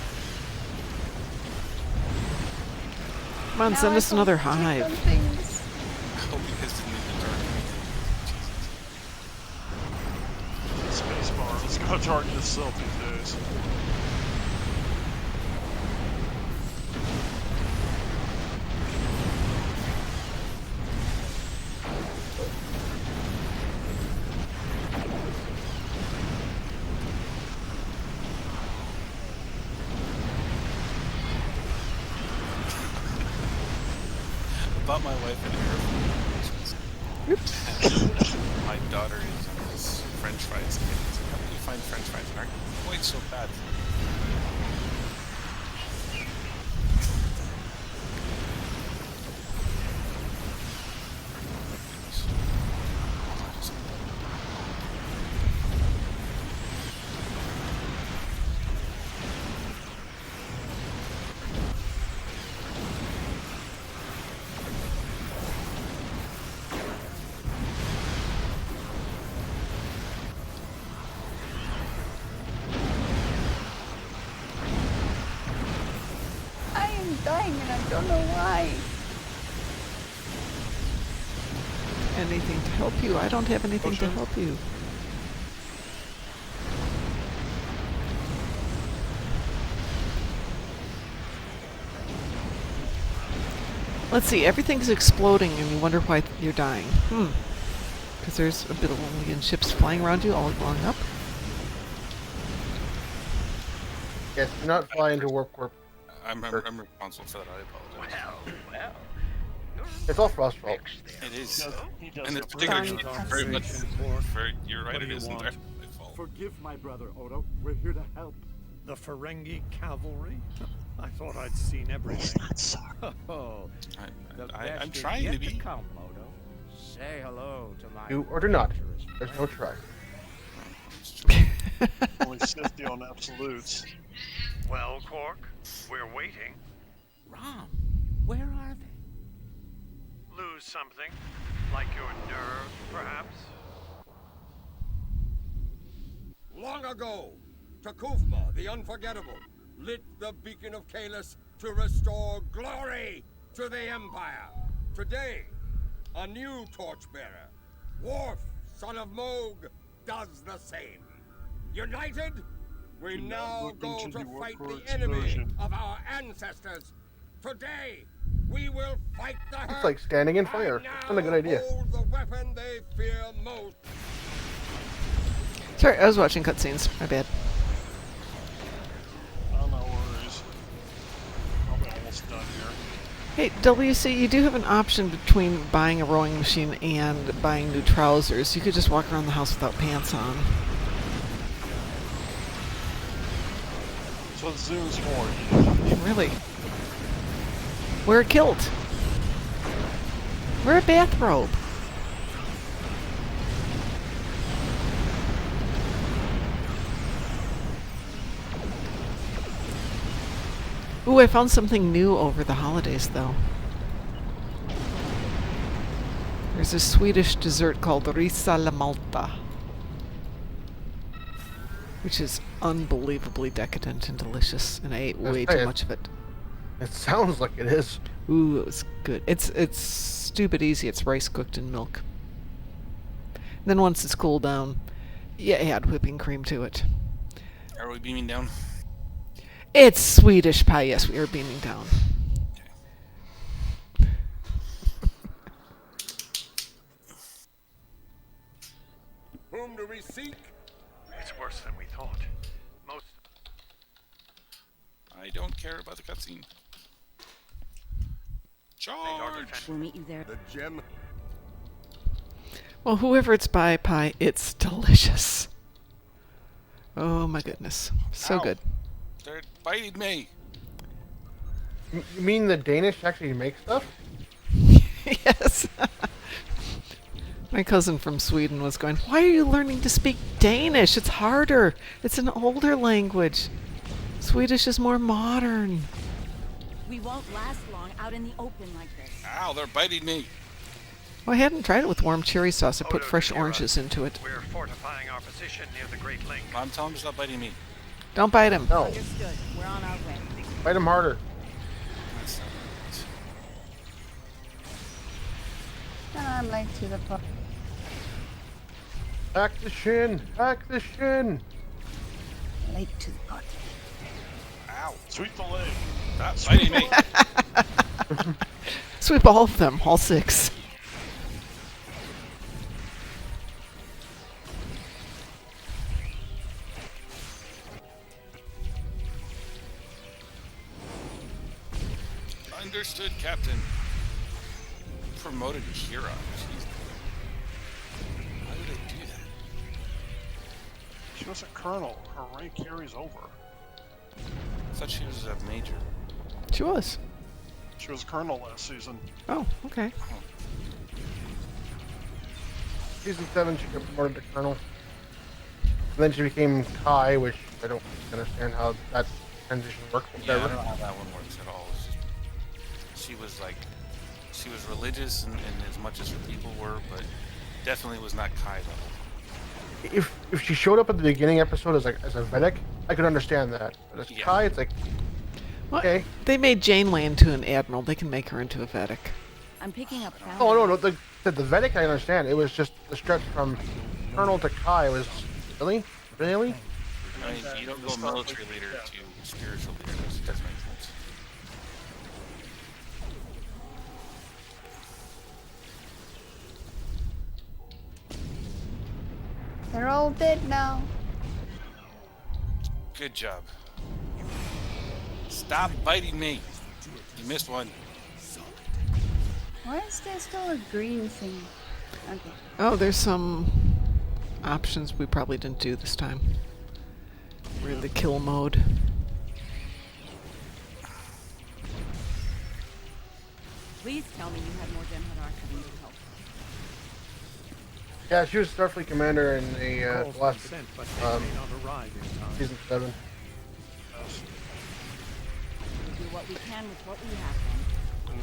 Come on, send us another hive. I hope you guys didn't need to target me. Spacebar. Let's go target itself these days. Bought my wife an air. Oops. My daughter is in this French fries. How do you find French fries aren't quite so bad? I am dying and I don't know why. Anything to help you? I don't have anything to help you. Let's see, everything's exploding and you wonder why you're dying. Because there's a bit of alien ships flying around you all along up. Yes, do not fly into Warp Corp. I'm responsible for that. I apologize. Well. It's all Frost's fault. It is. He does And it it's for particularly very much. You're right, What do it you is want? entirely my fault. Forgive my brother, Odo. We're here to help. The Ferengi cavalry? I thought I'd seen everything. Oh, I'm trying to be. Come, Odo. Say hello to my Do or do not. There's no try. only 50 on absolutes. Well, Quark, we're waiting. Rom, where are they? Lose something? Like your nerve, perhaps? Long ago, Takuvma, the Unforgettable, lit the beacon of Kalis to restore glory to the Empire. Today, a new torchbearer, Worf, son of Moog, does the same. United, we now go to fight the enemy of our ancestors. Today, we will fight the hurt. It's like standing in fire. It's not a good idea. Hold the weapon they fear most. Sorry, I was watching cutscenes. My bad. Oh, no worries. Probably almost done here. Hey, WC, you do have an option between buying a rowing machine and buying new trousers. You could just walk around the house without pants on. So Zoom's for. Really? Wear a kilt. Wear a bathrobe. Ooh, I found something new over the holidays, though. There's a Swedish dessert called risa alla malta, which is unbelievably decadent and delicious, and I ate way too much of it. It sounds like it is. Ooh, it was good. It's stupid easy. It's rice cooked in milk. And then once it's cooled down, you add whipping cream to it. Are we beaming down? It's Swedish pie. Yes, we are beaming down. Whom do we seek? It's worse than we thought. Most. I don't care about the cutscene. Charge! We'll meet you there. The gem. Well, whoever it's by pie, it's delicious. Oh my goodness. So Ow. good. They're biting me. You mean the Danish actually make stuff? Yes. My cousin from Sweden was going, "Why are you learning to speak Danish? It's harder. It's an older language. Swedish is more modern." We won't last long out in the open like this. Ow, they're biting me. Well, I hadn't tried it with warm cherry sauce. I put Odo, fresh to hear oranges us. into it. We're fortifying our position near the Great Lake. I'm telling them to stop biting me. Don't bite him. No. Understood. We're on our way. Fight him harder. That's not right. And I'm late to the party. Hack the shin. Hack the shin. Late to the party. Ow. Sweep the leg. Stop biting me. Sweep all of them, all 6. Understood, Captain. Promoted Kira. Jeez. Why would I do that? She was a colonel. Her rank carries over. I thought she was a major. She was. She was a colonel last season. Oh, okay. Season 7, she got promoted to colonel. And then she became Kai, which I don't understand how that transition worked. Yeah, I don't know how that one works at all. It's just, she was religious and as much as her people were, but definitely was not Kai level. If she showed up at the beginning episode as a Vedic, I could understand that. But as Yeah. Kai, it's like, Well, okay. they made Janeway into an admiral. They can make her into a Vedic. I'm picking up. Oh no, the Vedic I understand. It was just the stretch from Colonel to Kai was really. I mean, you don't go military leader to spiritual leader. That doesn't make sense. They're all dead now. Good job. Stop biting me. You missed one. Why is there still a green thing? Okay. Oh, there's some options we probably didn't do this time. We're in the kill mode. Please tell me you have more Gemhead archiving to help. Yeah, she was Starfleet commander in the Calls last been sent, but they may not arrive in time. season 7. We'll do what we can with what we have then.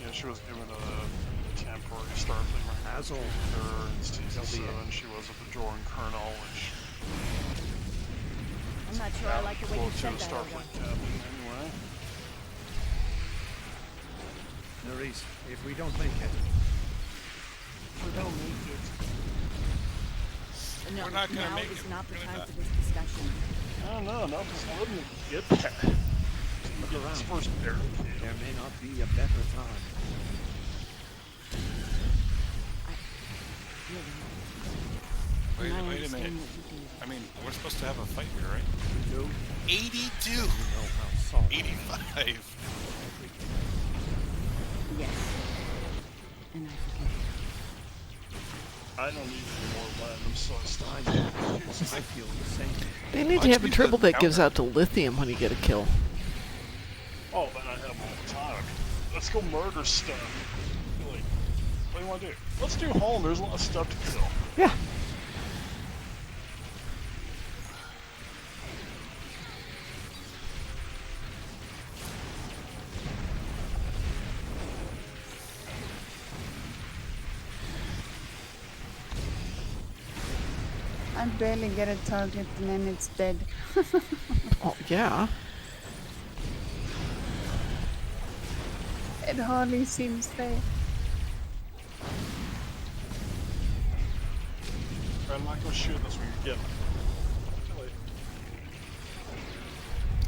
Yeah, she was given a temporary Starfleet rank. Hazel. Her in season They'll be 7, she was a Bajoran colonel, which I'm not sure I like the way you she said was that. Odo. Starfleet captain anyway. Nerys, if we don't make it, We don't make it. No, We're not gonna now make is it. not the We're gonna time for this discussion. I don't know, not just letting me get that. look Get this around. first barricade. There may not be a better time. Wait I a understand minute. what you did. I mean, we're supposed to have a fight here, right? No, 82! you know how soft 85! Yes. And I forgive you. I don't need any more lead. I'm so stunned. I feel the same. They need to Watch have a me triple put that gives counter. out to lithium when you get a kill. Oh, then I have all the time. Let's go murder stuff. Like, what do you want to do? Let's do home. There's a lot of stuff to kill. Yeah. barely get a target and then it's dead. Oh, yeah. It hardly seems fair. I'm not going to shoot this one again.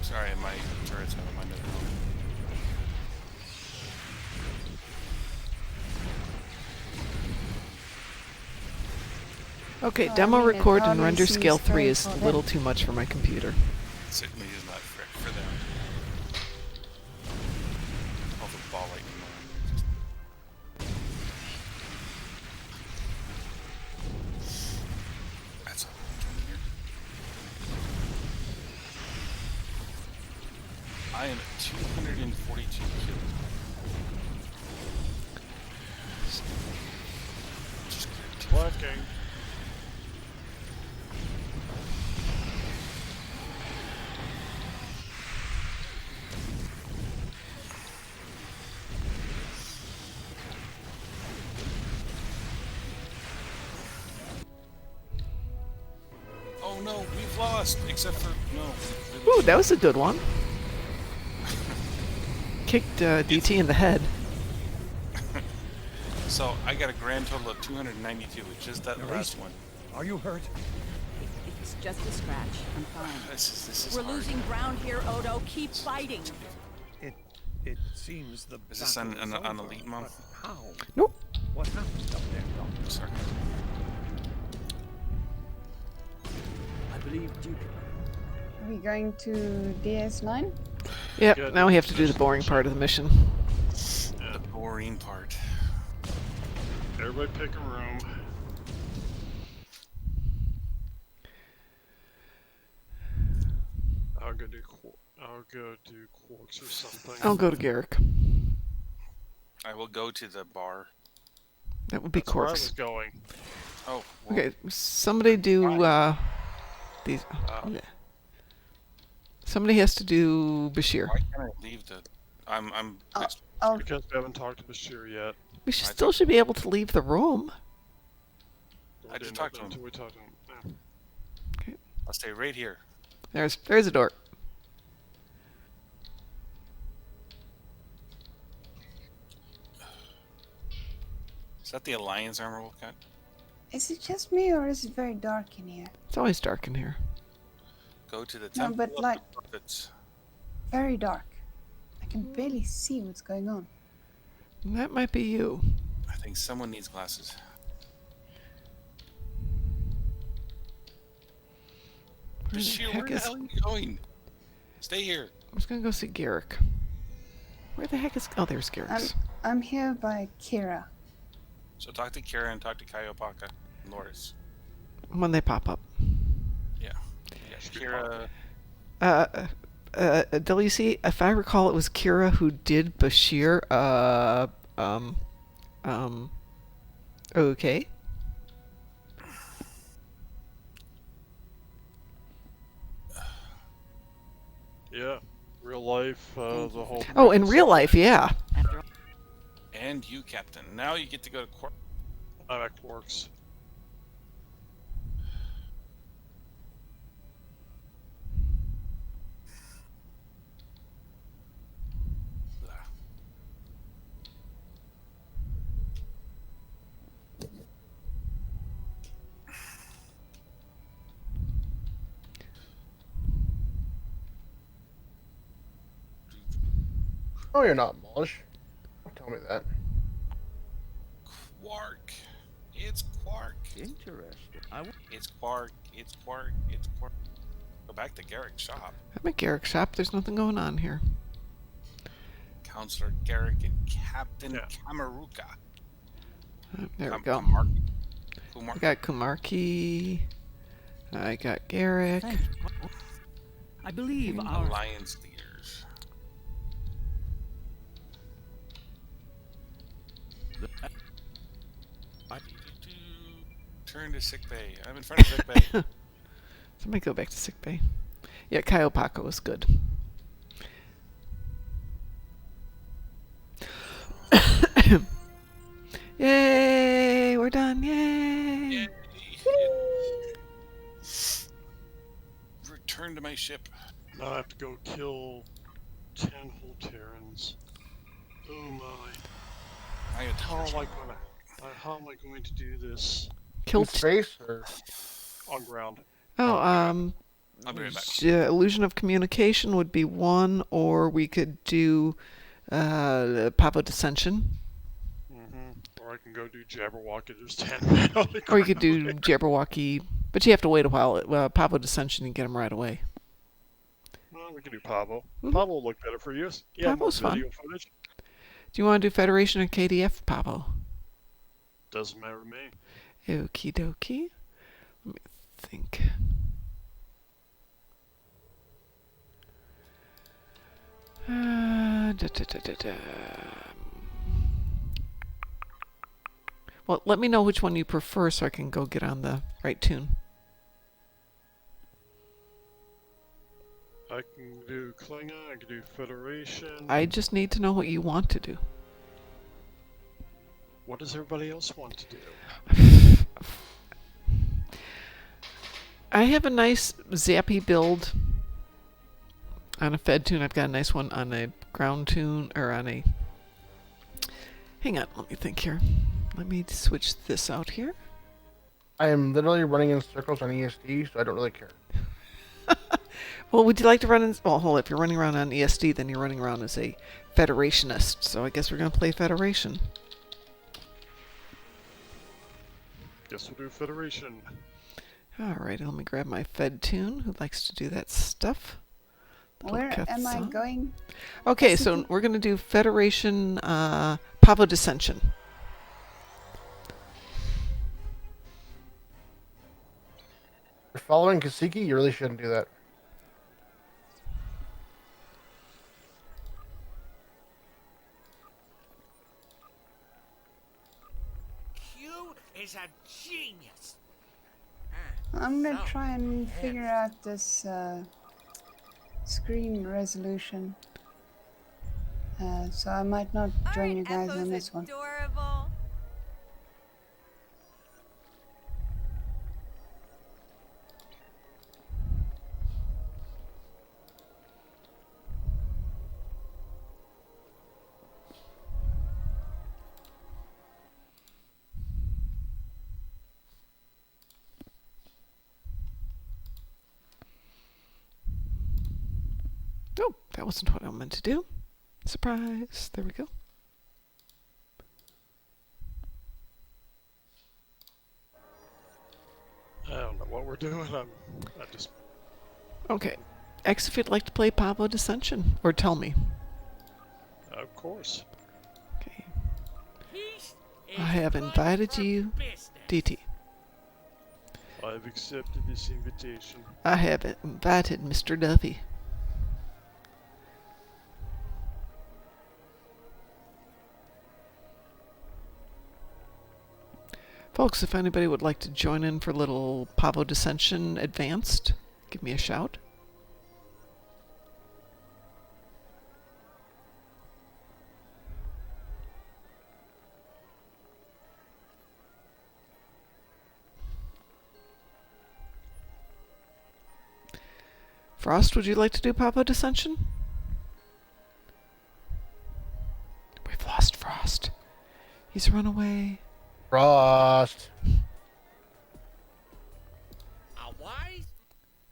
Sorry, my turret's out of my nose. Okay, Oh, demo I mean, it record and hardly render seems scale 3 fair is for a them. little too much for my computer. It certainly is not for them. Oh, the ball lightning. That's all I'm doing here. I am at 242 kills. Working. Oh no, we've lost, except for no. Ooh, that was a good one. Kicked DT in the head. So I got a grand total of 292, which is that last one. Are you hurt? It's just a scratch. I'm fine. This is We're hard. losing ground here, Odo. Keep fighting. It seems the Is this battle an is over, elite mom? but how? Nope. What happened up there, Doctor? Sorry. I believe Duke. Are we going to DS9? Yep, Good. now we have to do the boring part of the mission. The boring part. Everybody pick a room. I'll go do quarks or something. I'll go to Garrick. I will go to the bar. That would be That's where I Quarks. was going. Oh. Well, Okay, somebody do these. Yeah. Somebody has to do Bashir. Why can't I leave the? I'm. Because we haven't talked to Bashir yet. We still should be able to leave the room. I just talked to him. Until we talk to him. Yeah. Okay. I'll stay right here. There's a door. Is that the Alliance armor we'll cut? Is it just me or is it very dark in here? It's always dark in here. Go to the No, temple. but like of the Prophets. very dark. I can barely see what's going on. That might be you. I think someone needs glasses. Where the Bashir, heck where the is... hell are you going? Stay here. I'm just gonna go see Garrick. Where the heck is... Oh, there's Garrick's. I'm here by Kira. So talk to Kara and talk to Kaiopaka and Loris. When they pop up. Yeah. Kira. WC, if I recall, it was Kira who did Bashir. Okay. Yeah. Real life, the whole... Oh, in real life, yeah. And you, Captain. Now you get to go to court. I'm at Quarks. Oh, you're not Molish. Don't tell me that. Quark. It's Quark. Interesting. It's Quark. It's Quark. It's Quark. Go back to Garrick's shop. I'm at Garrick's shop. There's nothing going on here. Counselor Garrick and Captain Kamaruka. There we go. Kumar. I got Kumarki. I got Garrick. Thank you. I believe our Alliance leaders. Turn to sickbay. I'm in front of sickbay. Somebody go back to sickbay. Yeah, Kaiopaka was good. Yay! We're done! Yay! return to my ship. Now I have to go kill 10 Holterans. Oh my. How am I going to do this? In space or on ground? I'll be right back. Illusion of communication would be one, or we could do Pavo Dissension. Or I can go do Jabberwocky. There's 10 on the Or you could do Jabberwocky, but you have to wait a while. Pavo Dissension, you get them right away. Well, we can do Pavo. Pavo will look better for you. Yeah, Pavo's more video fun. footage. Do you want to do Federation or KDF, Pavo? Doesn't matter to me. Okie dokie. Let me think. Well, let me know which one you prefer so I can go get on the right tune. I can do Klingon, I can do Federation. I just need to know what you want to do. What does everybody else want to do? I have a nice zappy build on a Fed tune. I've got a nice one on a ground tune, or on a... Hang on, let me think here. Let me switch this out here. I am literally running in circles on ESD, so I don't really care. Well, would you like to run in... Well, hold on. If you're running around on ESD, then you're running around as a Federationist. So I guess we're going to play Federation. Guess we'll do Federation. Alright, let me grab my Fed tune, who likes to do that stuff. Where am I going? Okay, so we're going to do Federation Pavo Dissension. If you're following Kasiki, you really shouldn't do that. Q is a genius. I'm gonna try and figure out this screen resolution. So I might not join you guys on this one. Adorable. Oh, that wasn't what I meant to do. Surprise. There we go. I don't know what we're doing. I just... Okay. X if you'd like to play Pavo Dissension. Or tell me. Of course. Okay. I have invited you, DT. I've accepted this invitation. I have invited Mr. Duffy. Folks, if anybody would like to join in for a little Pavo Dissension Advanced, give me a shout. Frost, would you like to do Pavo Dissension? We've lost Frost. He's run away. Frost.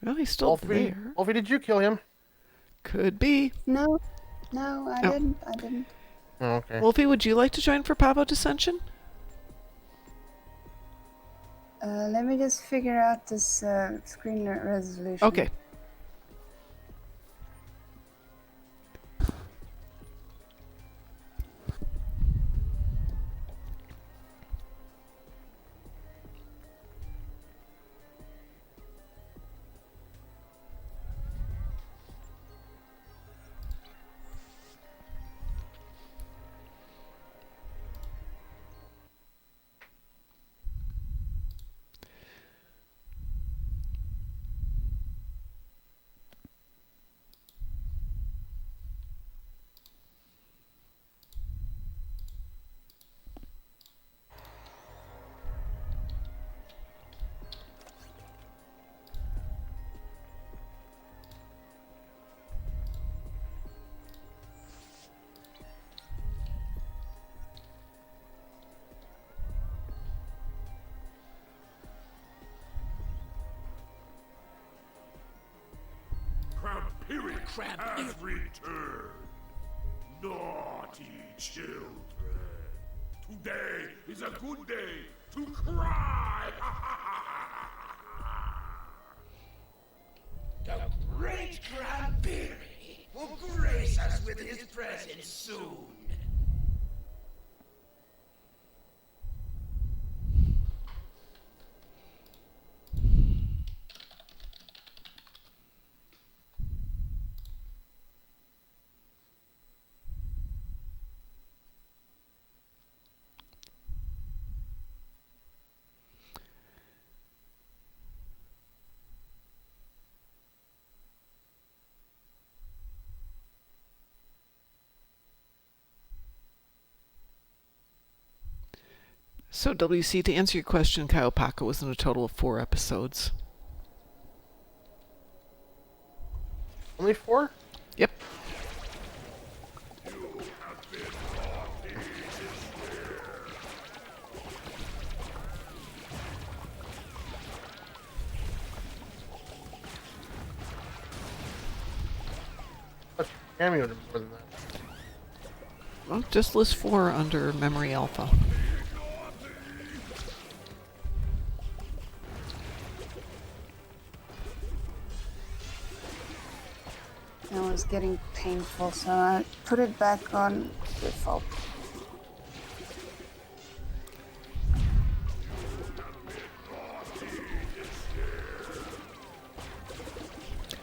Well, he's still there. Wolfie, did you kill him? Could be. No, I didn't. Oh, okay. Wolfie, would you like to join for Pavo Dissension? Let me just figure out this screen resolution. Okay. crab has returned. Naughty children. Today is a good day to cry. The great Cranberry will grace us with his presence soon. So, WC, to answer your question, Kaiopaka was in a total of 4 episodes. Only 4? Yep. That's cameo more than that. Well, just list 4 under Memory Alpha. That was getting painful, so I put it back on default.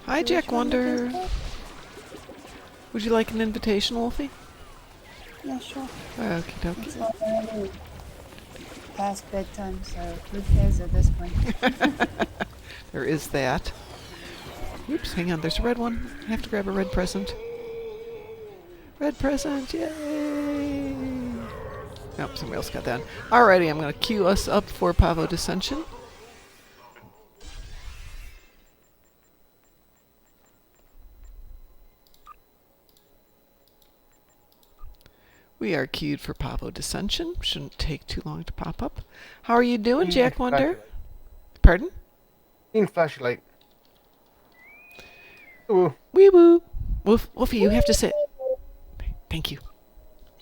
Hi, Jack Wonder. Would you like an invitation, Wolfie? Yeah, sure. Okie dokie. It's already past bedtime, so who cares at this point? There is that. Oops, hang on, there's a red one. I have to grab a red present. Red present, yay! Nope, somebody else got that. Alrighty, I'm going to queue us up for Pavo Dissension. We are queued for Pavo Dissension. Shouldn't take too long to pop up. How are you doing, Jack Wonder? Pardon? Green flashlight. Ooh. Wee woo. Wolfie, you have to say it. Thank you.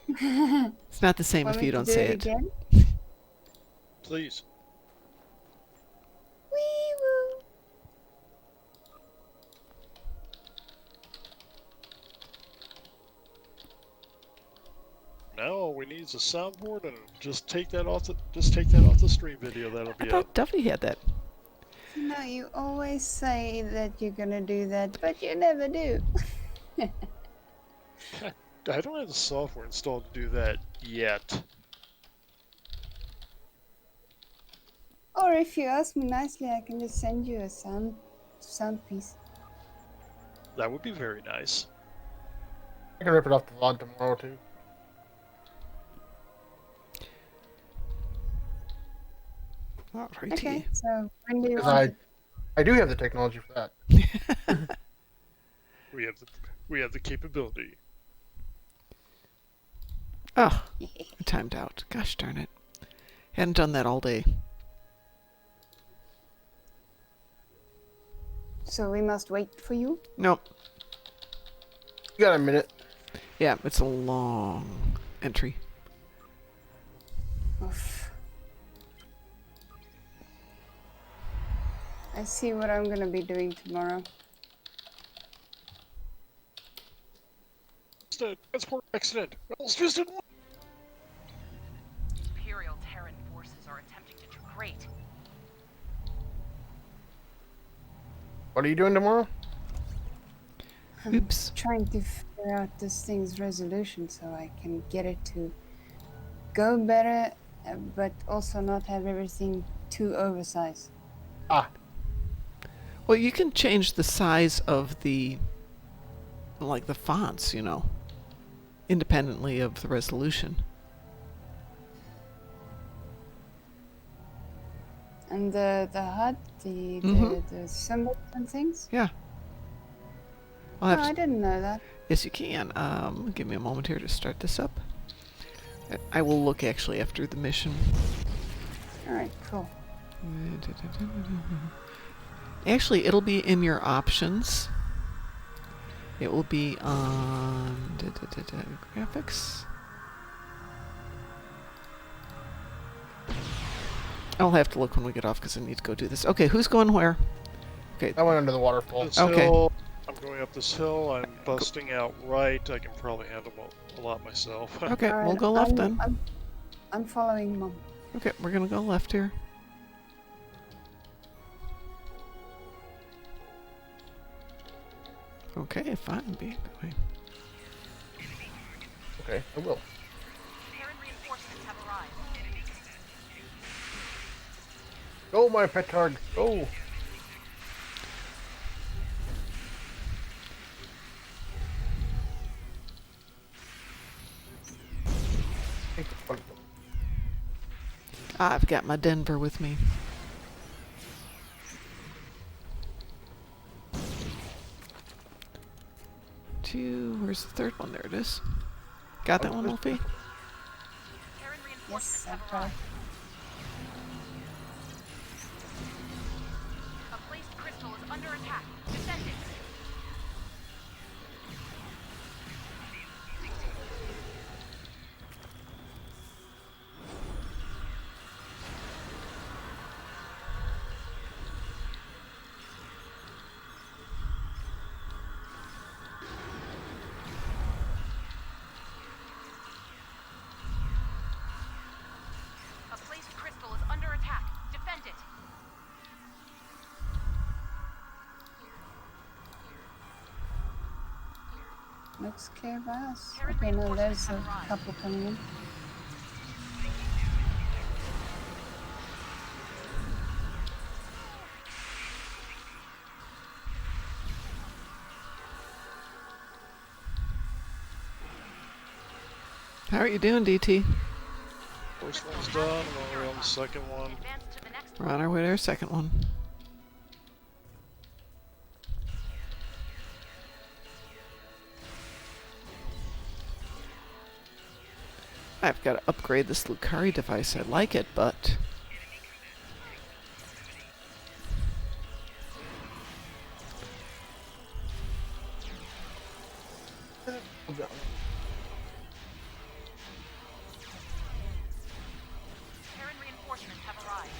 It's not the same if you don't say it. Again? Please. Wee woo. No, all we need is a soundboard, and just take that off the stream video. That'll be I thought Duffy had that. No, you always say that you're gonna do that, but you never do. I don't have the software installed to do that yet. Or if you ask me nicely, I can just send you a sound piece. That would be very nice. I can rip it off the VOD tomorrow too. Alrighty. Okay, so when do you Because want it? I do have the technology for that. We have the capability. Oh, I timed out. Gosh darn it. Hadn't done that all day. So we must wait for you? Nope. You got a minute. Yeah, it's a long entry. Oof. I see what I'm gonna be doing tomorrow. Just a transport accident. It's just a... Imperial Terran forces are attempting to trade. What are you doing tomorrow? I'm trying to figure out this thing's resolution so I can get it to go better, but also not have everything too oversized. Ah. Well, you can change the size of the fonts, independently of the resolution. And the HUD, the symbols and things? Yeah. I didn't know that. Yes, you can. Give me a moment here to start this up. I will look actually after the mission. Alright, cool. Actually, it'll be in your options. It will be on graphics. I'll have to look when we get off because I need to go do this. Okay, who's going where? Okay. I went under the waterfall. This Okay. hill, I'm going up this hill. I'm busting out right. I can probably handle a lot myself. Okay, Alright, we'll go left then. I'm following Mom. Okay, we're gonna go left here. Okay, fine, be that way. Okay, I will. Parent reinforcements have arrived. Go, my petard, go! Take the front. I've got my Denver with me. Two, where's the third one? There it is. Got that one, Wolfie? Yes, I've tried. A placed crystal is under attack. Defend it. A placed crystal is under attack. Defend it. Let's care about us. Parent Okay, no, reinforcements there's a have arrived. couple coming in. How are you doing, DT? First one's done. We're on the second one. Advance to the next We're on our way to our second one. I've got to upgrade this Lucari device. I like it, but... Parent reinforcements have arrived.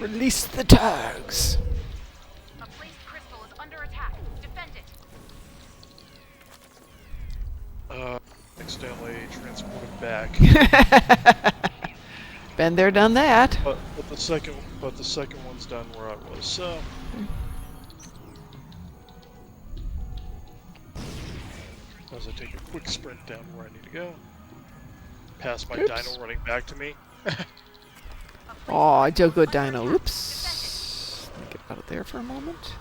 Release the tags! A placed crystal is under attack. Defend it. Accidentally transported back. Been there, done that. but the second one's done where I was. So. As I take a quick sprint down where I need to go. Past my Oops. dino running back to me. Aw, Joe Good Dino. Oops. Let me get out of there for a moment.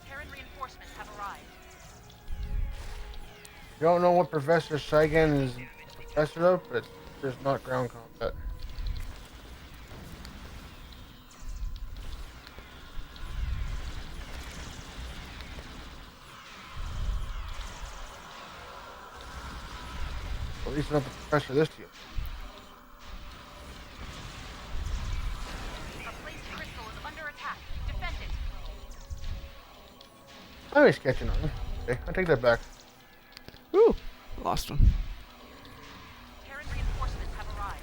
Parent reinforcements have arrived. You don't know what Professor Sagan is a professor of, but it's just not ground combat. At least not the professor this year. A placed crystal is under attack. Defend it. I was catching on. Okay, I take that back. Ooh, lost one. Parent reinforcements have arrived.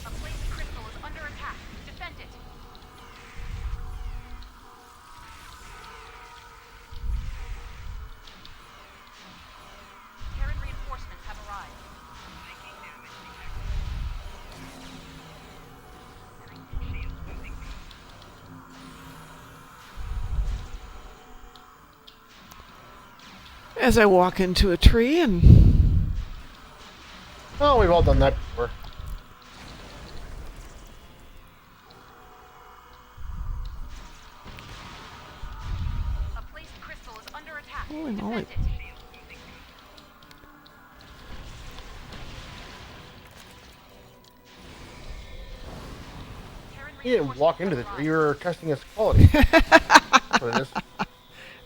A placed crystal is under attack. Defend it. As I walk into a tree and... Oh, we've all done that before. A placed crystal is under attack. Holy moly. Defend it. You didn't walk into the tree. You were testing its quality. That's what it is.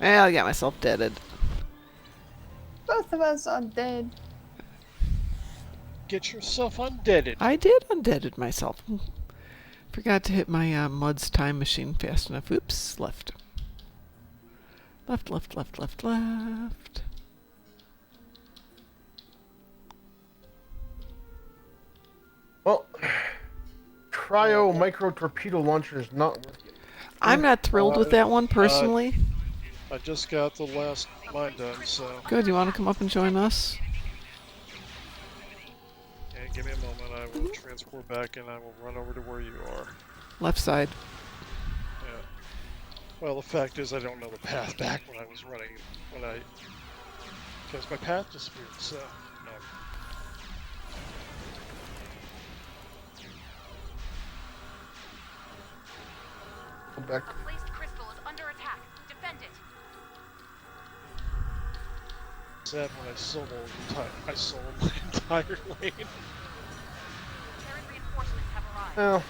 Well, I got myself deaded. Both of us are dead. Get yourself undeaded. I did undeaded myself. Forgot to hit my Mud's time machine fast enough. Oops, left. Left, left, left, left, left. Well, cryo micro torpedo launcher is not working. I'm not thrilled with that one, personally. I just got the last mine done, so... Good, you want to come up and join us? And give me a moment, I will transport back and I will run over to where you are. Left side. Yeah. Well, the fact is I don't know the path back when I was running, because my path disappeared, so... No. Go back. A placed crystal is under attack. Defend it. Sad when I sold my entire lane. Terran reinforcements have arrived. Well,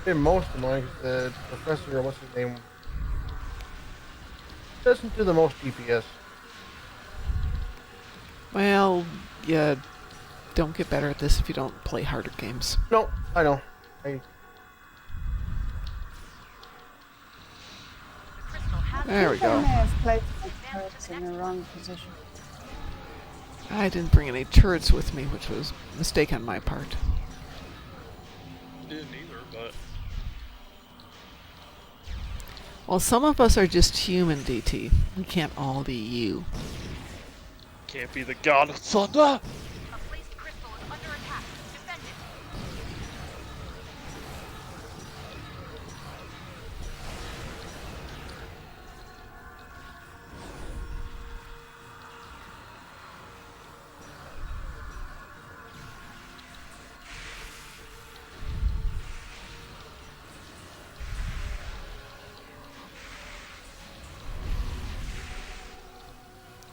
did most of mine. The professor, what's his name, doesn't do the most DPS. Well, yeah, don't get better at this if you don't play harder games. No, I know. There we I go. may have placed the turrets in the wrong position. I didn't bring any turrets with me, which was a mistake on my part. Didn't either, but... Well, some of us are just human, DT. We can't all be you. Can't be the god of thunder! A placed crystal is under attack. Defend it.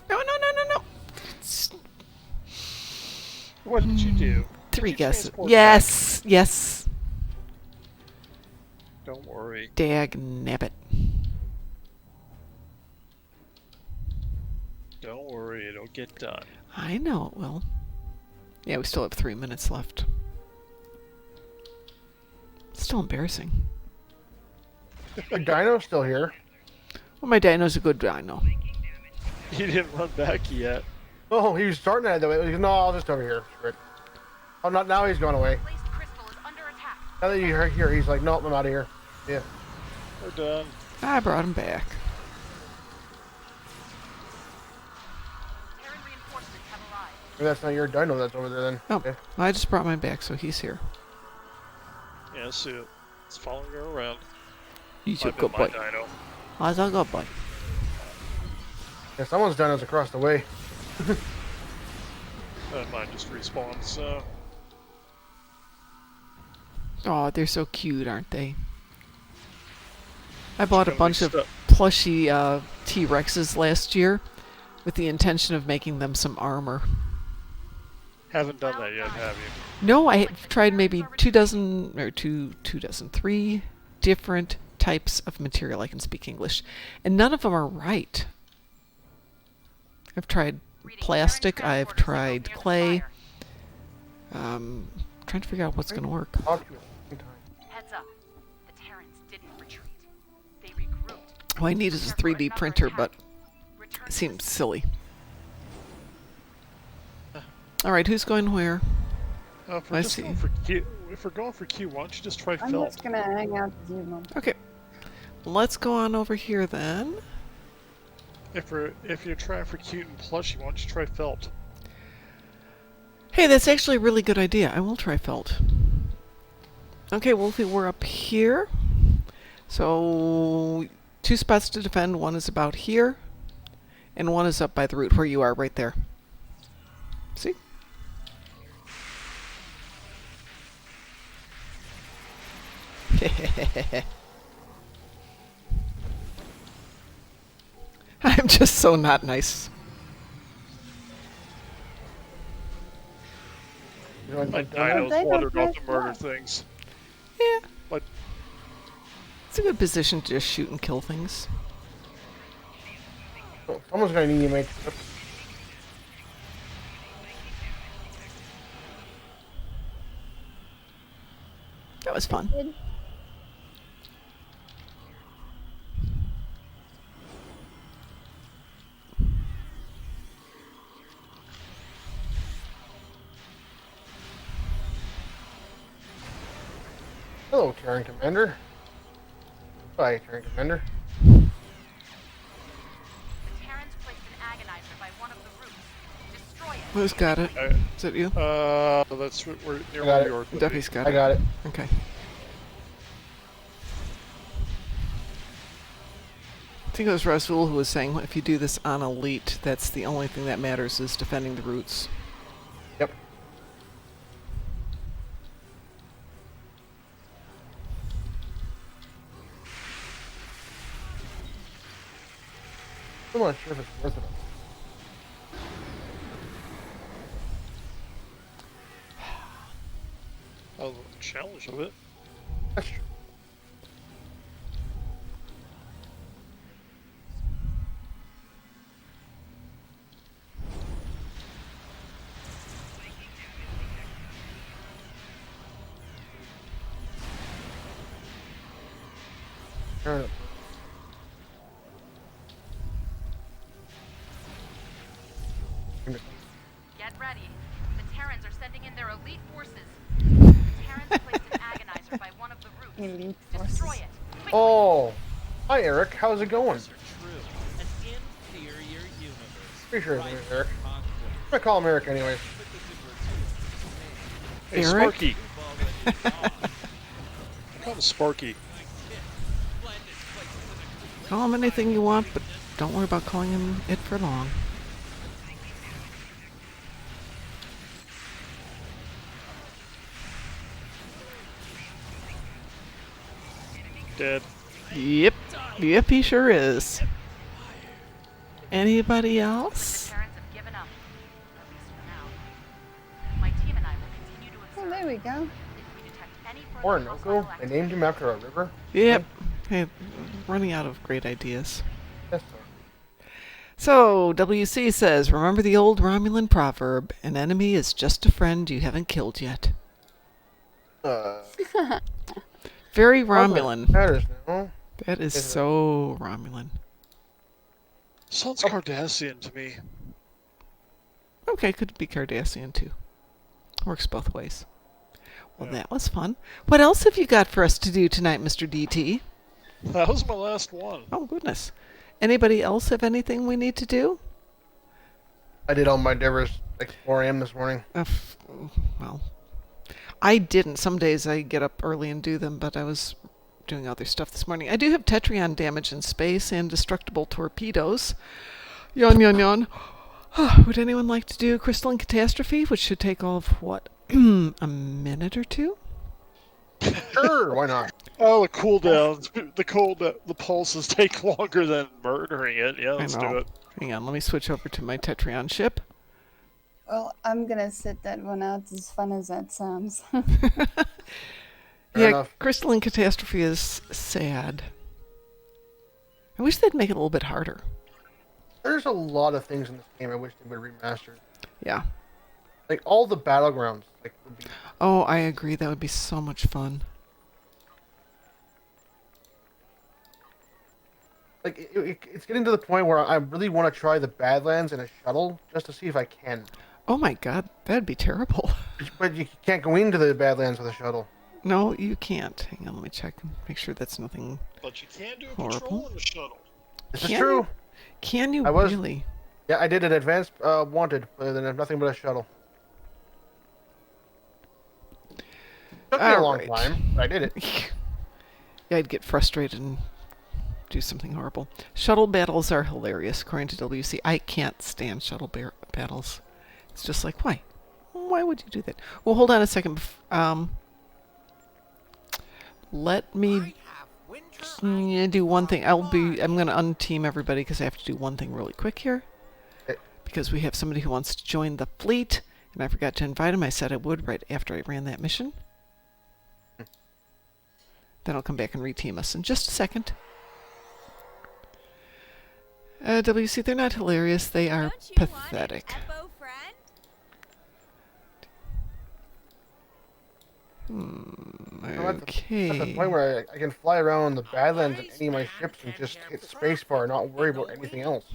No, no, no, no, no. What did you do? Three Did you guesses. transport Yes, yes. back? Don't worry. Dag nabbit. Don't worry, it'll get done. I know it will. Yeah, we still have 3 minutes left. Still embarrassing. Your dino's still here. Well, my dino's a good dino. He didn't run back yet. Oh, he was starting at the way. No, I'll just over here. Screw it. Oh, not now. He's gone away. Placed crystal is under attack. Now that you're here, he's like, nope, I'm out of here. Yeah. We're done. I brought him back. Terran reinforcements have arrived. Maybe that's not your dino that's over there then. Oh, Okay. I just brought mine back, so he's here. Yeah, see, it's following her around. He's a I've good been my boy. dino. He's a good boy. Yeah, someone's dino's across the way. Mine just respawned, so... Oh, they're so cute, aren't they? I bought a Gonna be bunch of stuck. plushy T-Rexes last year with the intention of making them some armor. Haven't done that yet, have you? No, I tried maybe 3 different types of material. I can speak English. And none of them are right. I've tried plastic, I've tried clay. Trying to figure out what's going to work. Heads up. The Terrans didn't retreat. They regrouped. All I need is a 3D printer, but it seems silly. Alright, who's going where? If I we're just see. going for Q, if we're going for Q, why don't you just try I'm felt? just gonna hang out with you, Mom. Okay. Let's go on over here then. If you're trying for cute and plushy, why don't you try felt? Hey, that's actually a really good idea. I will try felt. Okay, Wolfie, we're up here. So 2 spots to defend. One is about here, and one is up by the root where you are, right there. See? I'm just so not nice. My dinos wandered off to murder things. Yeah. But it's a good position to just shoot and kill things. Oh, someone's gonna need to make. That was fun. Hello, Terran Commander. Bye, Terran Commander. The Terrans placed an agonizer by one of the roots. Destroy it. Who's got it? Is it you? That's we're near got where it. we are. Duffy's got it. I got it. Okay. I think it was Rasul who was saying if you do this on elite, that's the only thing that matters is defending the roots. Yep. I'm not sure if it's worth it. Oh, the challenge of it. That's true. Turn it. Get ready. The Terrans are sending in their elite forces. The Terrans placed an agonizer by one of the roots. Elite Destroy forces. it. Quickly. Oh, hi Eric. How's it going? Pretty sure his name is Eric. I'm gonna call him Eric anyways. Hey, Eric? Sparky. Call him Sparky. Call him anything you want, but don't worry about calling him it for long. Dead. Yep. Yep, he sure is. Anybody else? The Terrans have given up. At least for now. My team and I will continue to observe. Oh, there we go. If we detect any further Orinoco? hostile They named him after a river? Yep. Hey, running out of great ideas. Yes, sir. So, WC says, remember the old Romulan proverb, an enemy is just a friend you haven't killed yet. Very Romulan. Matters now. That is so Romulan. Sounds Cardassian to me. Okay, could be Cardassian too. Works both ways. Well, Yeah. that was fun. What else have you got for us to do tonight, Mr. DT? That was my last one. Oh, goodness. Anybody else have anything we need to do? I did all my endeavors like 4 a.m. this morning. Well, I didn't. Some days I get up early and do them, but I was doing other stuff this morning. I do have Tetrion damage in space and destructible torpedoes. Yawn, yawn, yawn. Would anyone like to do Crystalline Catastrophe, which should take all of, what, a minute or two? Sure, why not? Oh, the cooldowns. The pulses take longer than murdering it. Yeah, let's do it. Hang on, let me switch over to my Tetrion ship. Well, I'm gonna sit that one out, as fun as that sounds. Yeah, enough. Crystalline Catastrophe is sad. I wish they'd make it a little bit harder. There's a lot of things in this game I wish they would remaster. Yeah. Like all the battlegrounds, like would be Oh, I agree. That would be so much fun. like it's getting to the point where I really want to try the Badlands in a shuttle just to see if I can. Oh my god, that'd be terrible. But you can't go into the Badlands with a shuttle. No, you can't. Hang on, let me check and make sure that's nothing. But you can do a Horrible. patrol in the shuttle. This is Can true. you? Can you I was- really? Yeah, I did an advanced wanted, but then nothing but a shuttle. Took me a long Alright. time, but I did it. Yeah, I'd get frustrated and do something horrible. Shuttle battles are hilarious, according to WC. I can't stand shuttle battles. It's just like, why? Why would you do that? Well, hold on a second. Let me do one thing. I'm going to unteam everybody because I have to do one thing really quick here. Because we have somebody who wants to join the fleet, and I forgot to invite him. I said I would right after I ran that mission. Then I'll come back and reteam us in just a second. WC, they're not hilarious. They are pathetic. Okay. That's the point where I can fly around the Badlands in any of my ships and just hit spacebar and not worry about anything else.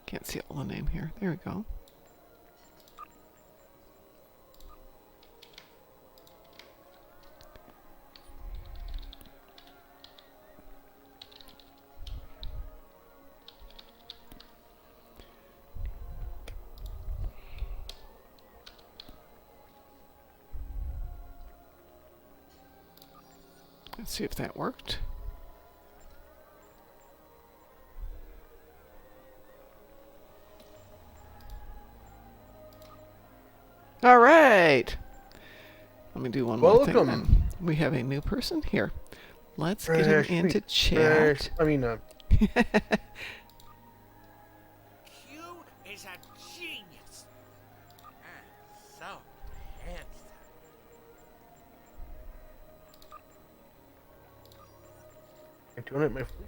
Can't see all the name here. There we go. Let's see if that worked. All right. Let me do one more thing then. We have a new person here. Let's get him into chat. Q is a genius. And so handsome. I'm doing it, my friend.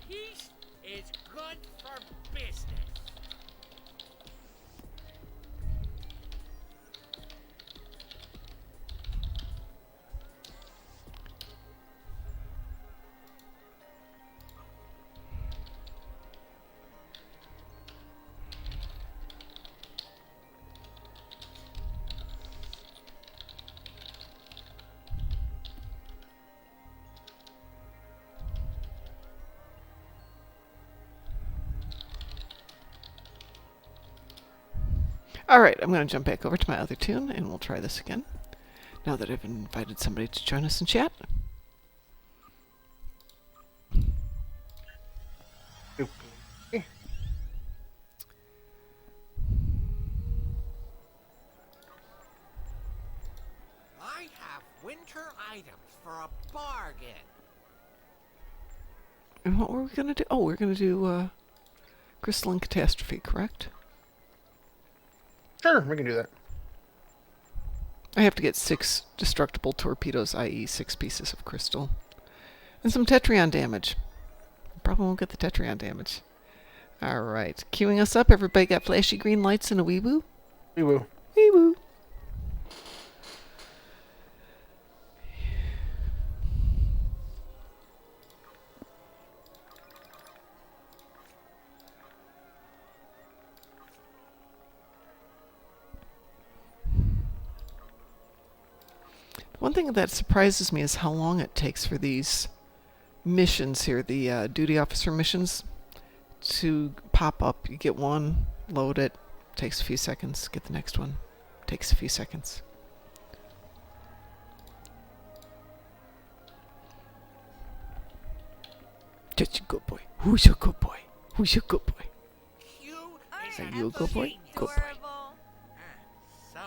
Peace is good for business. All right, I'm going to jump back over to my other tune, and we'll try this again. Now that I've invited somebody to join us in chat. I have winter items for a bargain. And what were we going to do? Oh, we're going to do Crystalline Catastrophe, correct? Sure, we can do that. I have to get 6 destructible torpedoes, i.e. 6 pieces of crystal. And some Tetrion damage. Probably won't get the Tetrion damage. Alright, queuing us up. Everybody got flashy green lights and a wee-woo? Wee-woo. Wee-woo. One thing that surprises me is how long it takes for these missions here, the duty officer missions, to pop up. You get one, load it, takes a few seconds, get the next one, takes a few seconds. Just a good boy. Who's a good boy? Who's your good boy? You Are you a good boy? Good boy. So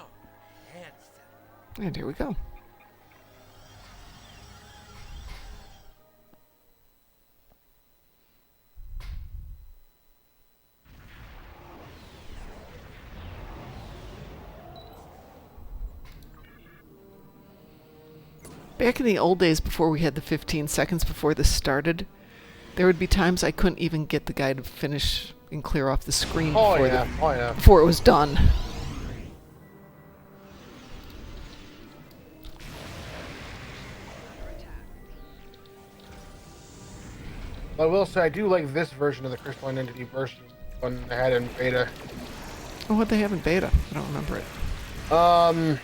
handsome. And here we go. Back in the old days, before we had the 15 seconds before this started, there would be times I couldn't even get the guy to finish and clear off the screen before it was done. But I will say I do like this version of the Crystalline Entity version when they had it in beta. Oh, what they have in beta? I don't remember it. A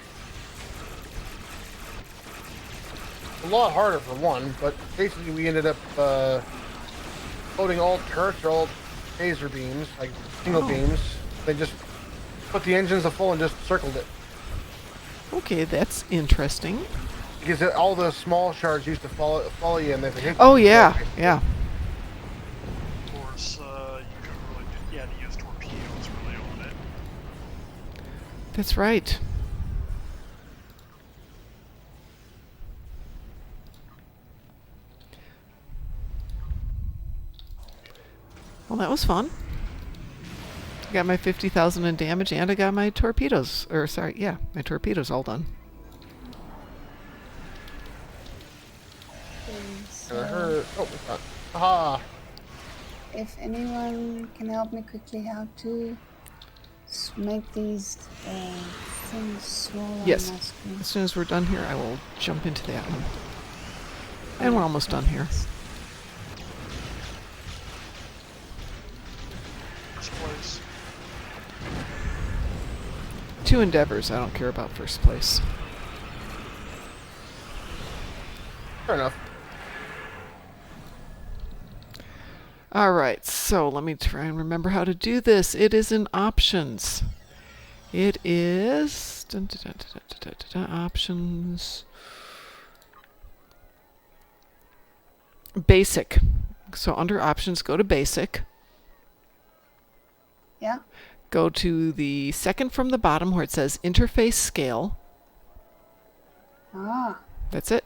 lot harder for one, but basically we ended up loading all turrets or all phaser beams, like single beams. They just put the engines to full and just circled it. Okay, that's interesting. Because all the small shards used to follow you, and they hit. Oh yeah, yeah. Of course, you couldn't really do. You had to use torpedoes really on it. That's right. Well, that was fun. I got my 50,000 in damage, and I got my torpedoes. Or, sorry, yeah, my torpedoes all done. If anyone can help me quickly how to make these things smaller Yes. on my screen. As soon as we're done here, I will jump into that one. And we're almost done here. First place. 2 endeavors. I don't care about first place. Fair enough. Alright, so let me try and remember how to do this. It is in options. It is options. Basic. So under options, go to basic. Yeah. Go to the second from the bottom where it says interface scale. Ah. That's it.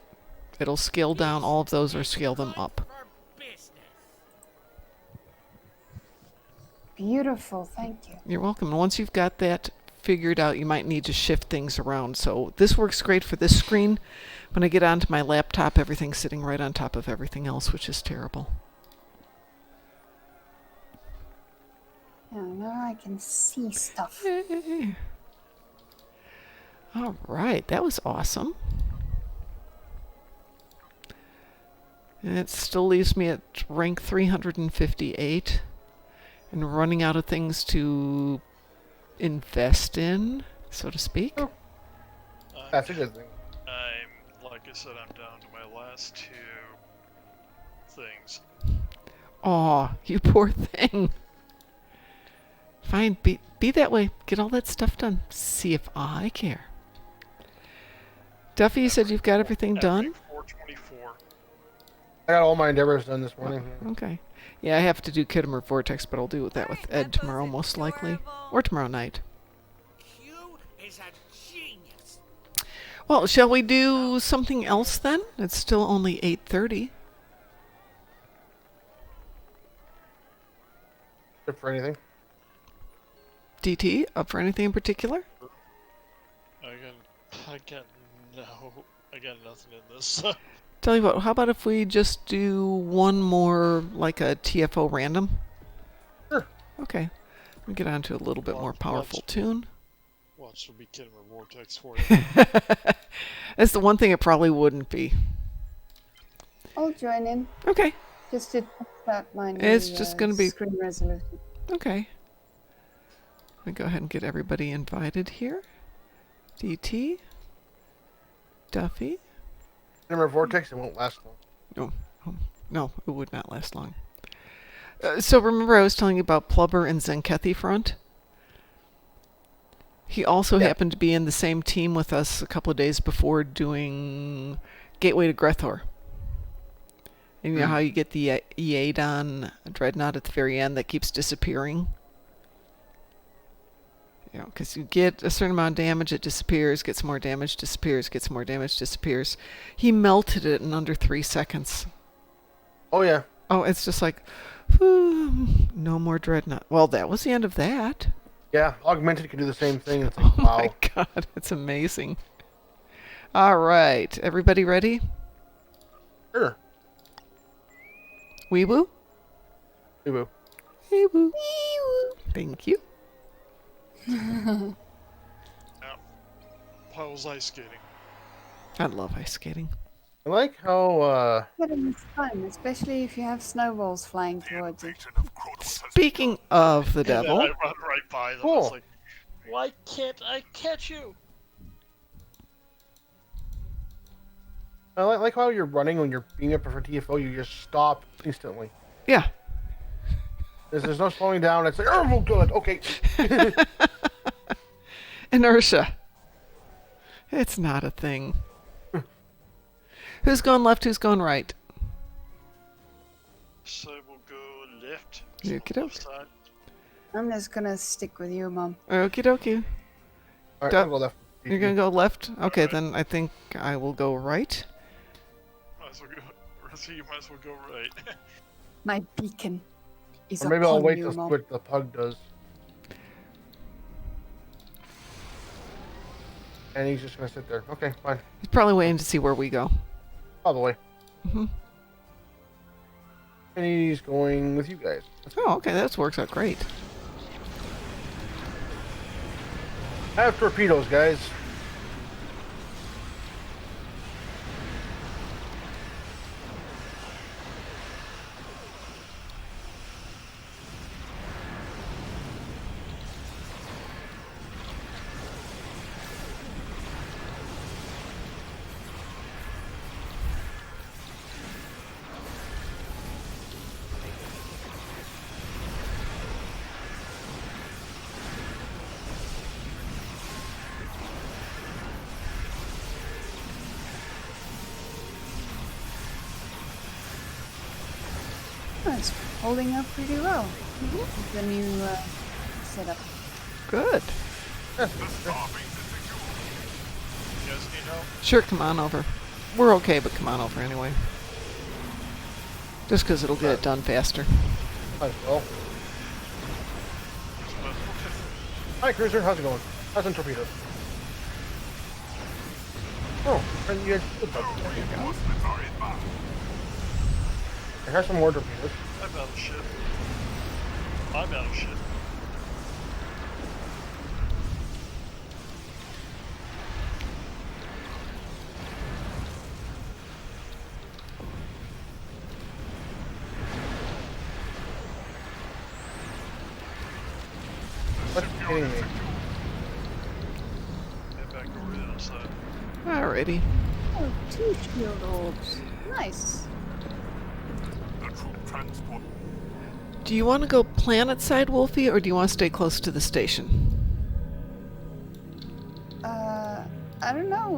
It'll scale down all of those or scale them up. Beautiful, thank you. You're welcome. And once you've got that figured out, you might need to shift things around. So this works great for this screen. When I get onto my laptop, everything's sitting right on top of everything else, which is terrible. Yeah, now I can see stuff. Yay. All right, that was awesome. And it still leaves me at rank 358 and running out of things to invest in, so to speak. Oh. That's a good thing. Like I said, I'm down to my last 2 things. Aw, you poor thing. Fine, be that way. Get all that stuff done. See if I care. Duffy, you said you've got everything done? 424. I got all my endeavors done this morning. Okay. Yeah, I have to do Kittimer Vortex, but I'll do that with Ed tomorrow, most likely. Or tomorrow night. Q is a genius. Well, shall we do something else then? It's still only 8:30. Up for anything? DT, up for anything in particular? I got nothing in this. Tell you what, how about if we just do one more, like a TFO random? Sure. Okay. Let me get on to a little bit more powerful tune. Watch, will be Kittimer Vortex for you. That's the one thing it probably wouldn't be. I'll join in. Okay. Just to test out my new, It's just going to be... screen resolution. Okay. Let me go ahead and get everybody invited here. DT. Duffy. Remember Vortex, it won't last long. No, it would not last long. So remember I was telling you about Plubber and Zenkethi Front? He also happened to be in the same team with us a couple of days before doing Gateway to Grethor. And you know how you get the E8 on Dreadnought at the very end that keeps disappearing? You know, because you get a certain amount of damage, it disappears, gets more damage, disappears, gets more damage, disappears. He melted it in under 3 seconds. Oh, yeah. Oh, it's just like, whew, no more Dreadnought. Well, that was the end of that. Yeah, Augmented can do the same thing. It's like, wow. Oh my god, it's amazing. All right, everybody ready? Sure. Wee woo? Wee woo. Wee woo. Wee woo. Thank you. Yeah. Piles ice skating. I love ice skating. I like how, It's fun, especially if you have snowballs flying towards you. Speaking of the And then devil. I run right by them. Cool. It's like, why can't I catch you? I like how you're running when you're being up for TFO, you just stop instantly. Yeah. There's no slowing down. It's like, oh, good, okay. Inertia. It's not a thing. Who's going left? Who's going right? So we'll go left. Okie doke. Side. I'm just gonna stick with you, Mom. Okie dokie. All right, I'll go left. You're going to go left? Okay, then I think I will go right. Might as well go. Rusty, you might as well go right. My beacon is Or maybe I'll upon wait you, to see Mom. what the pug does. And he's just going to sit there. Okay, fine. He's probably waiting to see where we go. Probably. Mm-hmm. And he's going with you guys. Oh, okay, that works out great. Have torpedoes, guys. Oh, it's holding up pretty well. The new setup. Good. You guys need help? Sure, come on over. We're okay, but come on over anyway. Just because it'll get it done faster. Might as well. Hi, Cruiser. How's it going? How's some torpedoes? Oh, and you guys. I have some more torpedoes. My battleship. My battleship. What's hitting me? Head back over to the other side. Alrighty. Oh, 2 shield orbs. Nice. Do you want to go planet side, Wolfie, or do you want to stay close to the station? I don't know.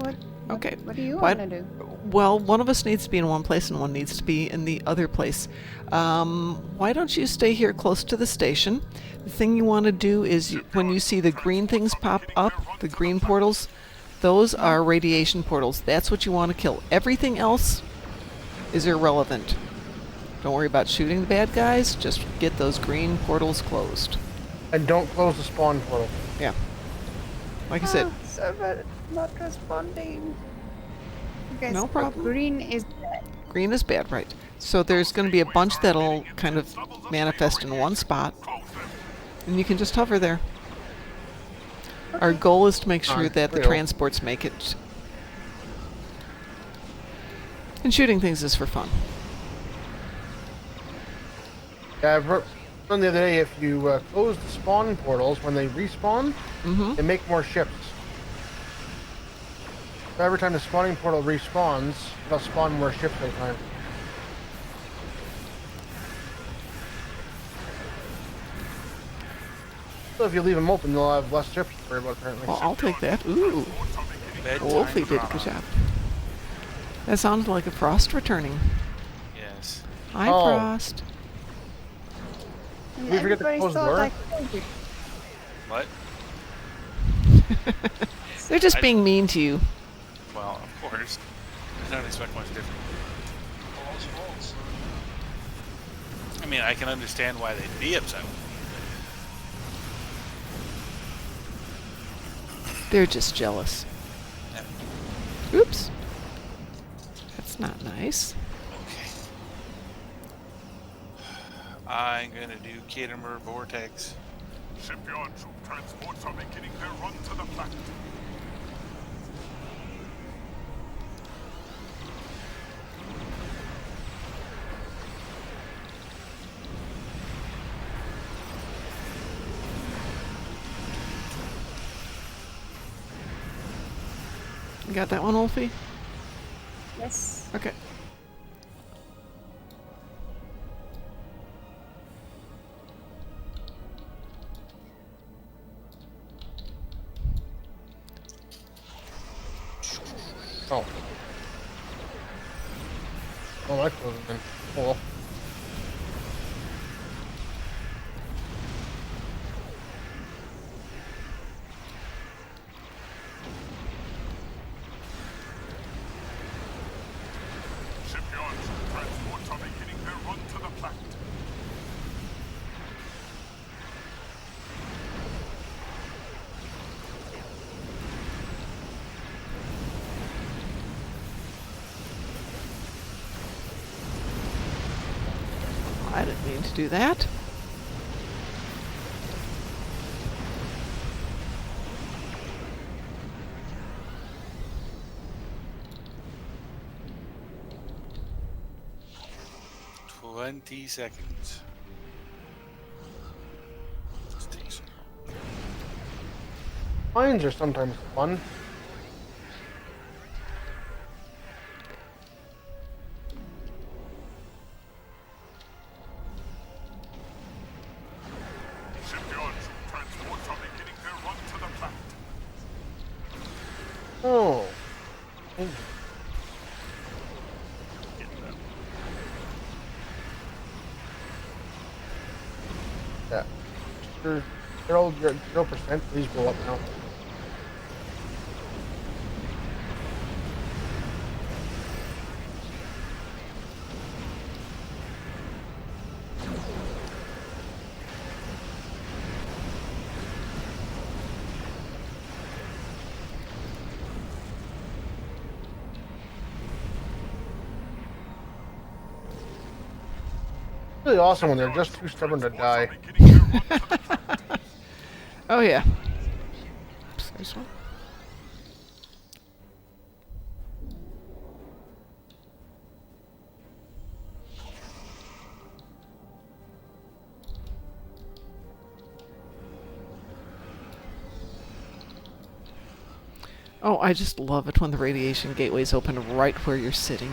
Okay. What do you want to do? Well, one of us needs to be in one place and one needs to be in the other place. Why don't you stay here close to the station? The thing you want to do is when you see the green things pop up, the green portals, those are radiation portals. That's what you want to kill. Everything else is irrelevant. Don't worry about shooting the bad guys. Just get those green portals closed. And don't close the spawn portal. Yeah. Like I said. Server not responding. Okay, No so problem. Green is bad. Green is bad, right. So there's going to be a bunch that'll kind of manifest in one spot. And you can just hover there. Our goal is to make sure that the transports make it. And shooting things is for fun. Yeah, I've done the other day, if you close the spawn portals, when they respawn, they make more ships. So every time the spawning portal respawns, it'll spawn more ships at a time. So if you leave them open, they'll have less ships to worry about, apparently. Well, I'll take that. Ooh. Wolfie did a good job. That sounded like a Frost returning. Yes. Hi, Oh. Frost. And We forget to everybody close the thought door? I killed you. What? They're just I- being mean to you. Well, of course. I don't expect much different. I mean, I can understand why they'd be upset with me. They're just jealous. Oops. That's not nice. Okay. I'm gonna do Kiddamer Vortex. Shipyard troop transports are beginning their run to the planet. You got that one, Wolfie? Yes. Okay. Oh. Oh, that could have been cool. Shipyard troop transports are beginning their run to the planet. I didn't mean to do that. Twenty seconds. This takes Mines are sometimes fun. Shipyard troop transports are beginning their run to the planet. Oh. Yeah. They're all 0%. Please go up now. Really awesome when they're just too stubborn to die. Oh, yeah. Oops, there's one. Oh, I just love it when the radiation gateways open right where you're sitting.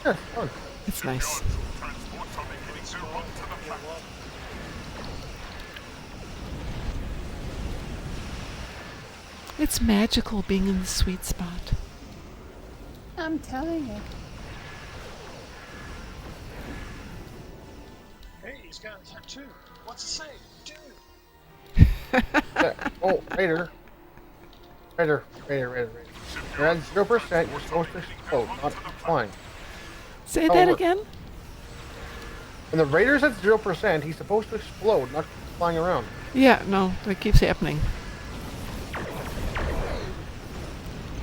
Yeah, fun. It's nice. Transports are beginning their run to the planet. It's magical being in the sweet spot. I'm telling you. Hey, he's got a tattoo. What's it say? Dude. Yeah. Oh, Raider. You're at 0%. You're supposed to explode, not flying. Say Oh, that look. again? When the Raider's at 0%, he's supposed to explode, not keep flying around. Yeah, no, that keeps happening.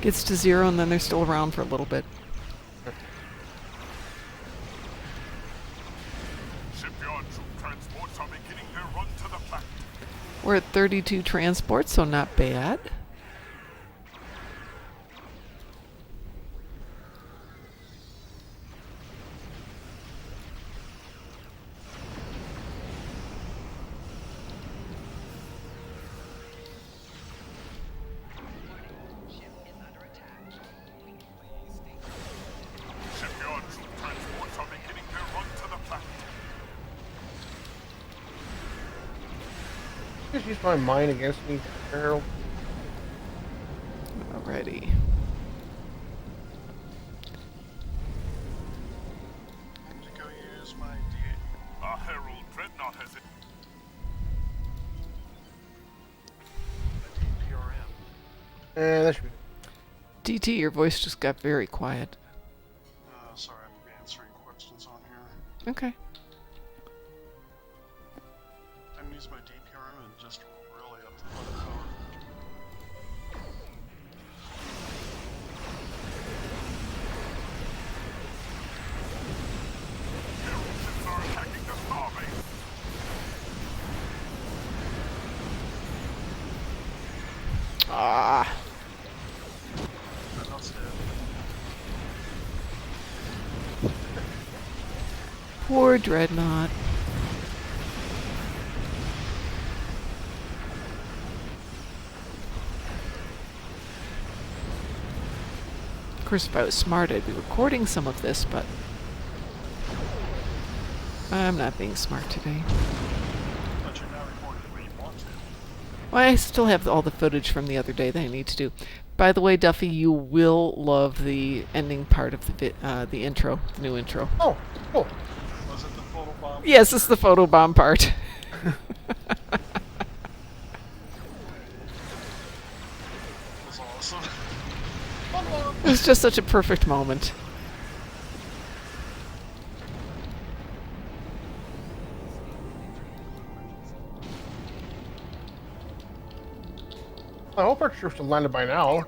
Gets to 0 and then they're still around for a little bit. Shipyard troop transports are beginning their run to the planet. We're at 32 transports, so not bad. Shipyard troop transports are beginning their run to the planet. Just use my mine against me, Harold. Alrighty. To go That should be DT, your voice just got very quiet. Sorry, I'm answering questions on here. Okay. I'm using my DPRM and just really up the fucking power. Ah. Poor Dreadnought. Of course, if I was smart, I'd be recording some of this, but I'm not being smart today. But you're not recording the way you want to. Well, I still have all the footage from the other day that I need to do. By the way, Duffy, you will love the ending part of the intro, new intro. Oh, cool. Was it the photobomb? Yes, it's the photobomb part. That was awesome. It was just such a perfect moment. I hope our troops have landed by now.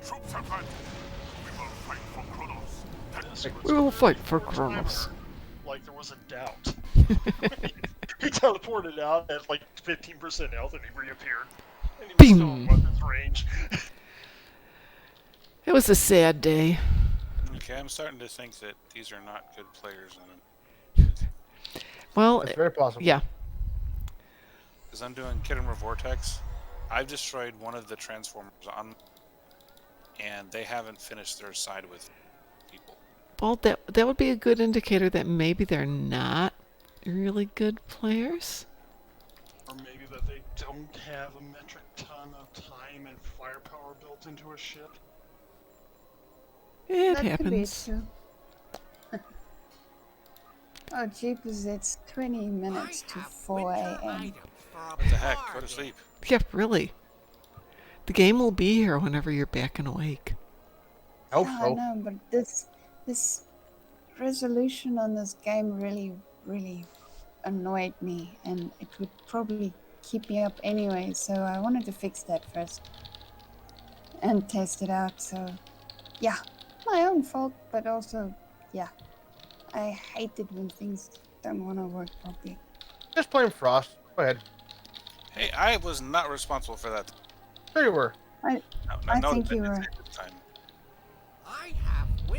We will fight for Kronos. Like there was a doubt. He teleported out at like 15% health and he reappeared. And he was still in weapons range. It was a sad day. Okay, I'm starting to think that these are not good players. Well, it's very possible. Yeah. Because I'm doing Kittimer Vortex. I've destroyed one of the transformers on, and they haven't finished their side with people. Well, that would be a good indicator that maybe they're not really good players. Or maybe that they don't have a metric ton of time and firepower built into a ship. It that happens. Could be true. Oh, jeepers, it's 20 minutes to 4 a.m. What the heck? Go to sleep. Yeah, really. The game will be here whenever you're back and awake. I know, but this resolution on this game really annoyed me, and it would probably keep me up anyway, so I wanted to fix that first and test it out. So yeah, my own fault, but also yeah, I hate it when things don't want to work properly. Just blame Frost. Go ahead. Hey, I was not responsible for that. There you were. I think you were.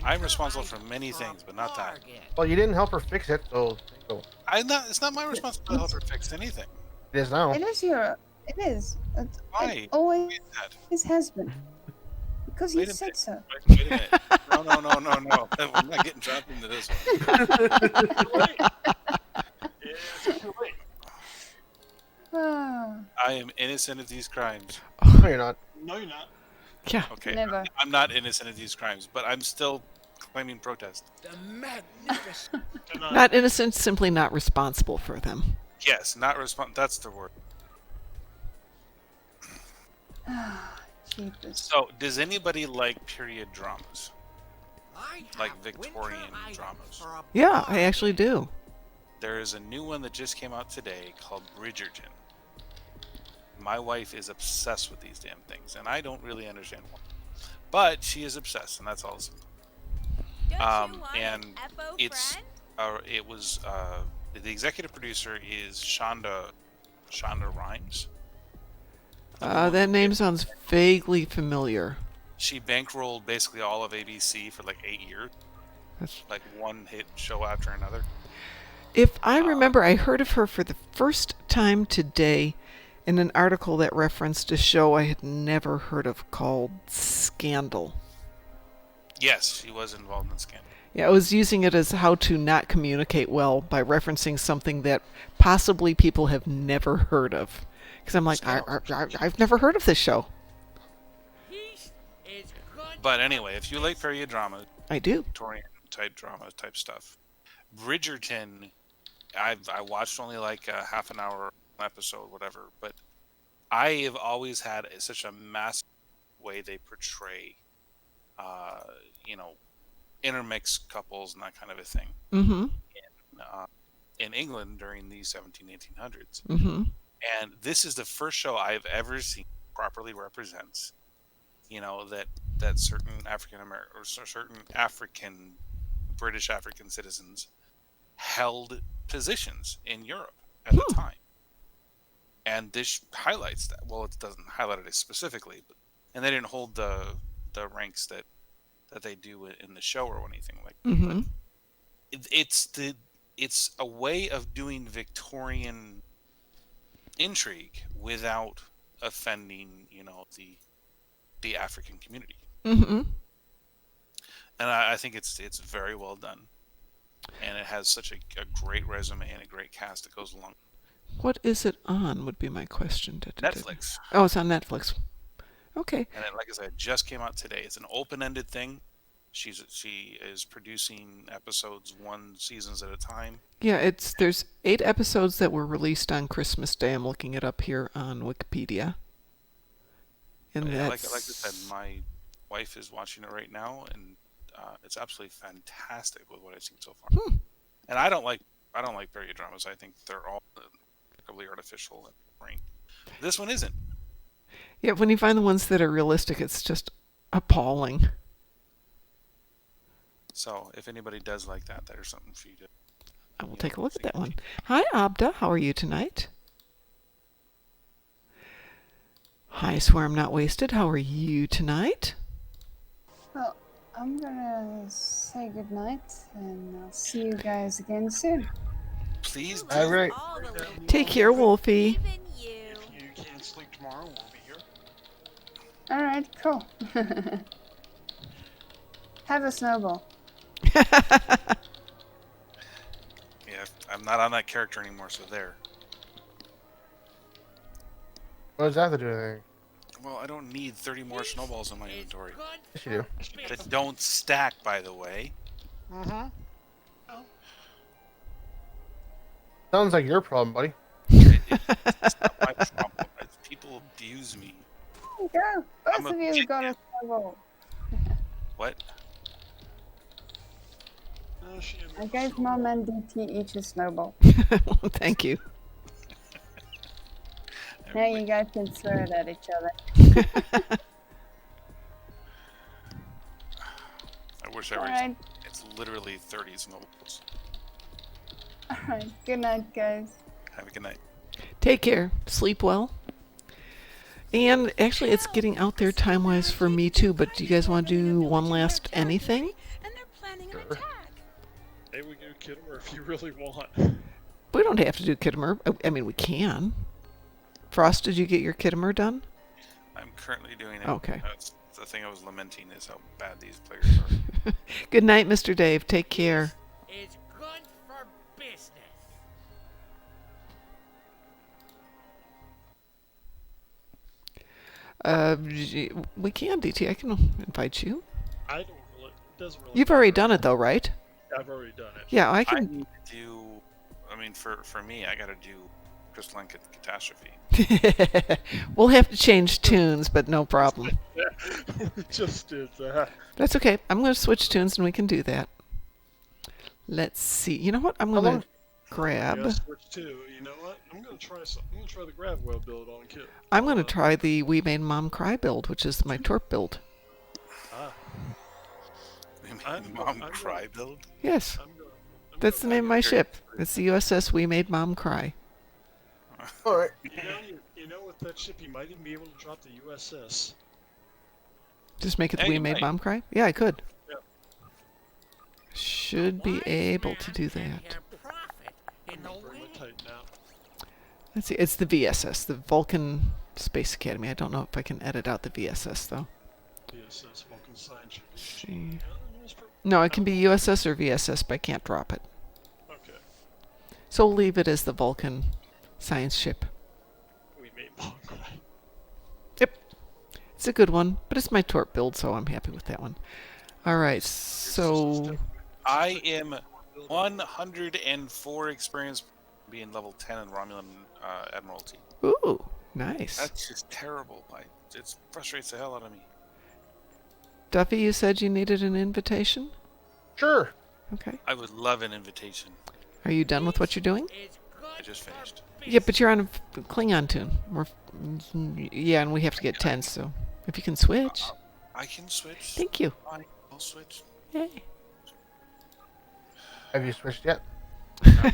I'm responsible for many things, but not that. Well, you didn't help her fix it, so. It's not my responsibility to help her fix anything. It is now. It is your. It is. Why? It always has been. Because you said so. Wait a minute. No. I'm not getting dropped into this one. I am innocent of these crimes. No, you're not. No, you're not. Yeah. Okay. Never. I'm not innocent of these crimes, but I'm still claiming protest. The magnificent. Not innocent, simply not responsible for them. Yes, not That's the word. So, does anybody like period dramas? Like Victorian dramas? Yeah, I actually do. There is a new one that just came out today called Bridgerton. My wife is obsessed with these damn things, and I don't really understand why. But she is obsessed, and that's all it's and it's it was the executive producer is Shonda Rhimes. That name sounds vaguely familiar. She bankrolled basically all of ABC for like 8 years. Like one hit show after another. If I remember, I heard of her for the first time today in an article that referenced a show I had never heard of called Scandal. Yes, she was involved in Scandal. Yeah, I was using it as how to not communicate well by referencing something that possibly people have never heard of. Because I'm like, I've never heard of this show. But anyway, if you like period drama, I do. Victorian type drama type stuff. Bridgerton, I watched only like a half an hour episode, whatever. But I have always had such a massive way they portray, you know, intermixed couples and that kind of a thing. Mm-hmm. In England during the 1800s. Mm-hmm. And this is the first show I've ever seen properly represents, you know, that certain African American or certain British African citizens held positions in Europe at the time. And this highlights that. Well, it doesn't highlight it specifically, and they didn't hold the ranks that they do in the show or anything like that. Mm-hmm. It's a way of doing Victorian intrigue without offending, you know, the African community. Mm-hmm. And I think it's very well done, and it has such a great resume and a great cast that goes along. What is it on? Would be my question. Netflix. Oh, it's on Netflix. Okay. And it, like I said, it just came out today. It's an open-ended thing. She is producing episodes 1 seasons at a time. Yeah, there's 8 episodes that were released on Christmas Day. I'm looking it up here on Wikipedia. And yeah, that's... like I said, my wife is watching it right now, and it's absolutely fantastic with what I've seen so far. And I don't like period dramas. I think they're all incredibly artificial and boring. This one isn't. Yeah, when you find the ones that are realistic, it's just appalling. So if anybody does like that, there's something for you to... I will take a look at that one. Hi, Abda. How are you tonight? Hi, Swear I'm Not Wasted. How are you tonight? Well, I'm gonna say goodnight, and I'll see you guys again soon. Please. All right. Take care, Wolfie. If you can't sleep tomorrow, we'll be here. All right, cool. Have a snowball. Yeah, I'm not on that character anymore, so there. What does that have to do with anything? Well, I don't need 30 more snowballs in my inventory. Yes, you do. That don't stack, by the way. Mm-hmm. Sounds like your problem, buddy. It's not my problem. People abuse me. Go! Both of you got a snowball. What? I gave Mom and DT each a snowball. Well, thank you. Now you guys can throw it at each other. I wish I were. Alright. It's literally 30 snowballs. Alright, good night, guys. Have a good night. Take care. Sleep well. And actually, it's getting out there time-wise for me, too. But do you guys want to do one last anything? Sure. Hey, we can do Kittimer if you really want. We don't have to do Kittimer. I mean, we can. Frost, did you get your Kittimer done? I'm currently doing it. Okay. That's the thing I was lamenting is how bad these players are. Good night, Mr. Dave. Take care. Is good for business. We can, DT. I can invite you. I don't really. It doesn't really. You've already done it, though, right? I've already done it. Yeah, I I can. need to do. I mean, for me, I got to do Crystalline Catastrophe. We'll have to change tunes, but no problem. We just did that. That's okay. I'm going to switch tunes, and we can do that. Let's see. You know what? I'm going to grab. Yeah, switch too. You know what? I'm gonna try something. I'm gonna try the grab wheel build on Kit. I'm going to try the We Made Mom Cry build, which is my torp build. Ah. Mom Cry build? Yes. That's the name of my ship. It's the USS We Made Mom Cry. All right. You know, with that ship, you might even be able to drop the USS. Just make it the Yeah, We you Made might. Mom Cry? Yeah, I could. Yep. Should be able to do that. Bring my Titan out. Let's see. It's the VSS, the Vulcan Space Academy. I don't know if I can edit out the VSS, though. VSS Vulcan Science Ship. See. No, it can be USS or VSS, but I can't drop it. Okay. So we'll leave it as the Vulcan science ship. We made Mom Cry. Yep. It's a good one, but it's my torp build, so I'm happy with that one. All right, so... I am 104 experience being level 10 in Romulan Admiralty. Ooh. Nice. That's just terrible. It frustrates the hell out of me. Duffy, you said you needed an invitation? Sure. Okay. I would love an invitation. Are you done with what you're doing? I just finished. Yeah, but you're on a Klingon tune. Yeah, and we have to get 10, so if you can switch. I can switch. Thank you. I'll switch. Yay. Have you switched yet? Have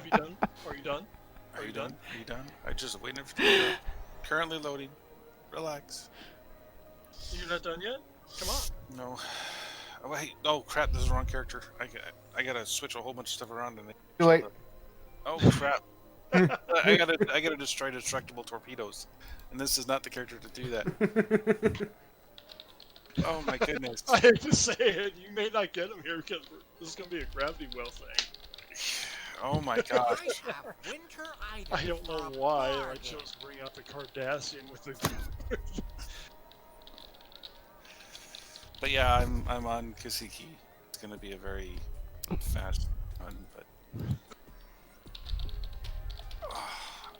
you done? Are you done? Are you done? Are you done? I'm just waiting for you. Currently loading. Relax. You're not done yet? Come on. No. Oh, wait. Oh crap! This is the wrong character. I gotta switch a whole bunch of stuff around and. Too late. Oh crap! I gotta destroy destructible torpedoes, and this is not the character to do that. Oh my goodness! I hate to say it, you may not get him here because this is gonna be a gravity well thing. Oh my gosh! I don't know why I chose to bring out the Cardassian with the. But yeah, I'm on Kasiki. It's gonna be a very fast run, but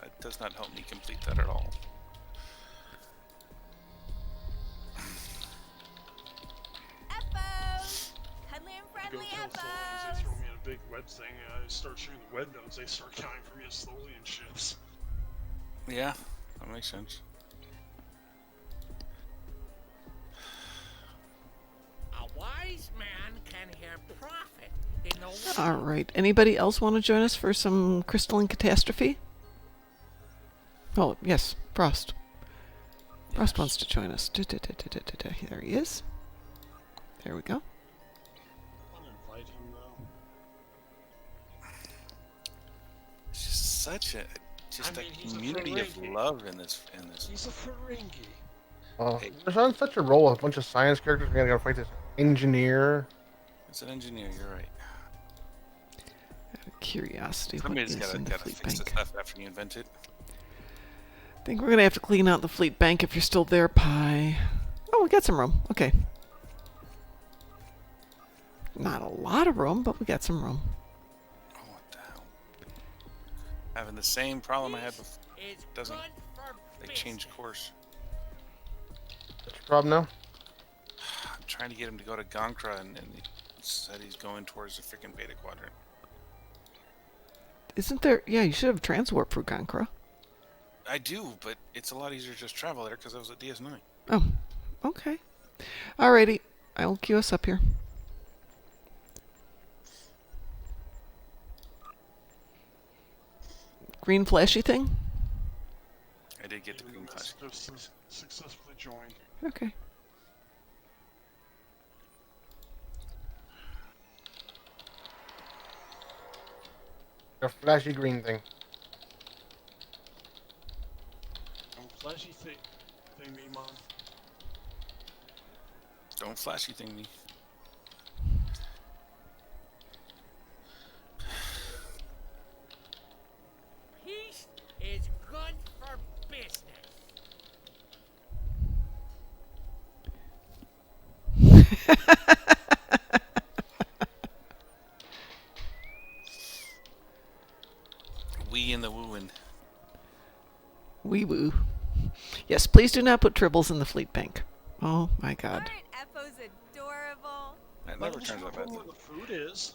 it does not help me complete that at all. Go kill someone, they throw me in a big web thing, and I start shooting the web nodes, they start counting for me as slowly in ships. Yeah, that makes sense. A wise man can have profit in the All right. Anybody else want to join us for some crystalline catastrophe? Oh, yes. Frost. Frost wants to join us. There he is. There we go. Invite him though. It's just such a community of love in this. He's a Ferengi. There's on such a roll with a bunch of science characters. We gotta fight this engineer. It's an engineer. You're right. Out of curiosity, Somebody's what is in the gotta fleet fix bank? the stuff after you invent it. I think we're gonna have to clean out the fleet bank if you're still there, Pi. Oh, we got some room. Okay. Not a lot of room, but we got some room. Oh, what the hell? Having the same problem I had before. Doesn't. They changed course. What's your problem now? I'm trying to get him to go to Gankra, and he said he's going towards the freaking Beta Quadrant. Isn't there? Yeah, you should have transwarp for Gankra. I do, but it's a lot easier to just travel there because I was at DS9. Oh, okay. Alrighty, I'll queue us up here. Green flashy thing? I did get the green flash. Successfully joined. Okay. A flashy green thing. Flashy thing me, Mom. Don't flashy thing me. Peace is good for business. We in the wooing. Wee woo. Yes, please do not put tribbles in the fleet bank. Oh my god. Eppo's adorable. That never turns out bad. The food is.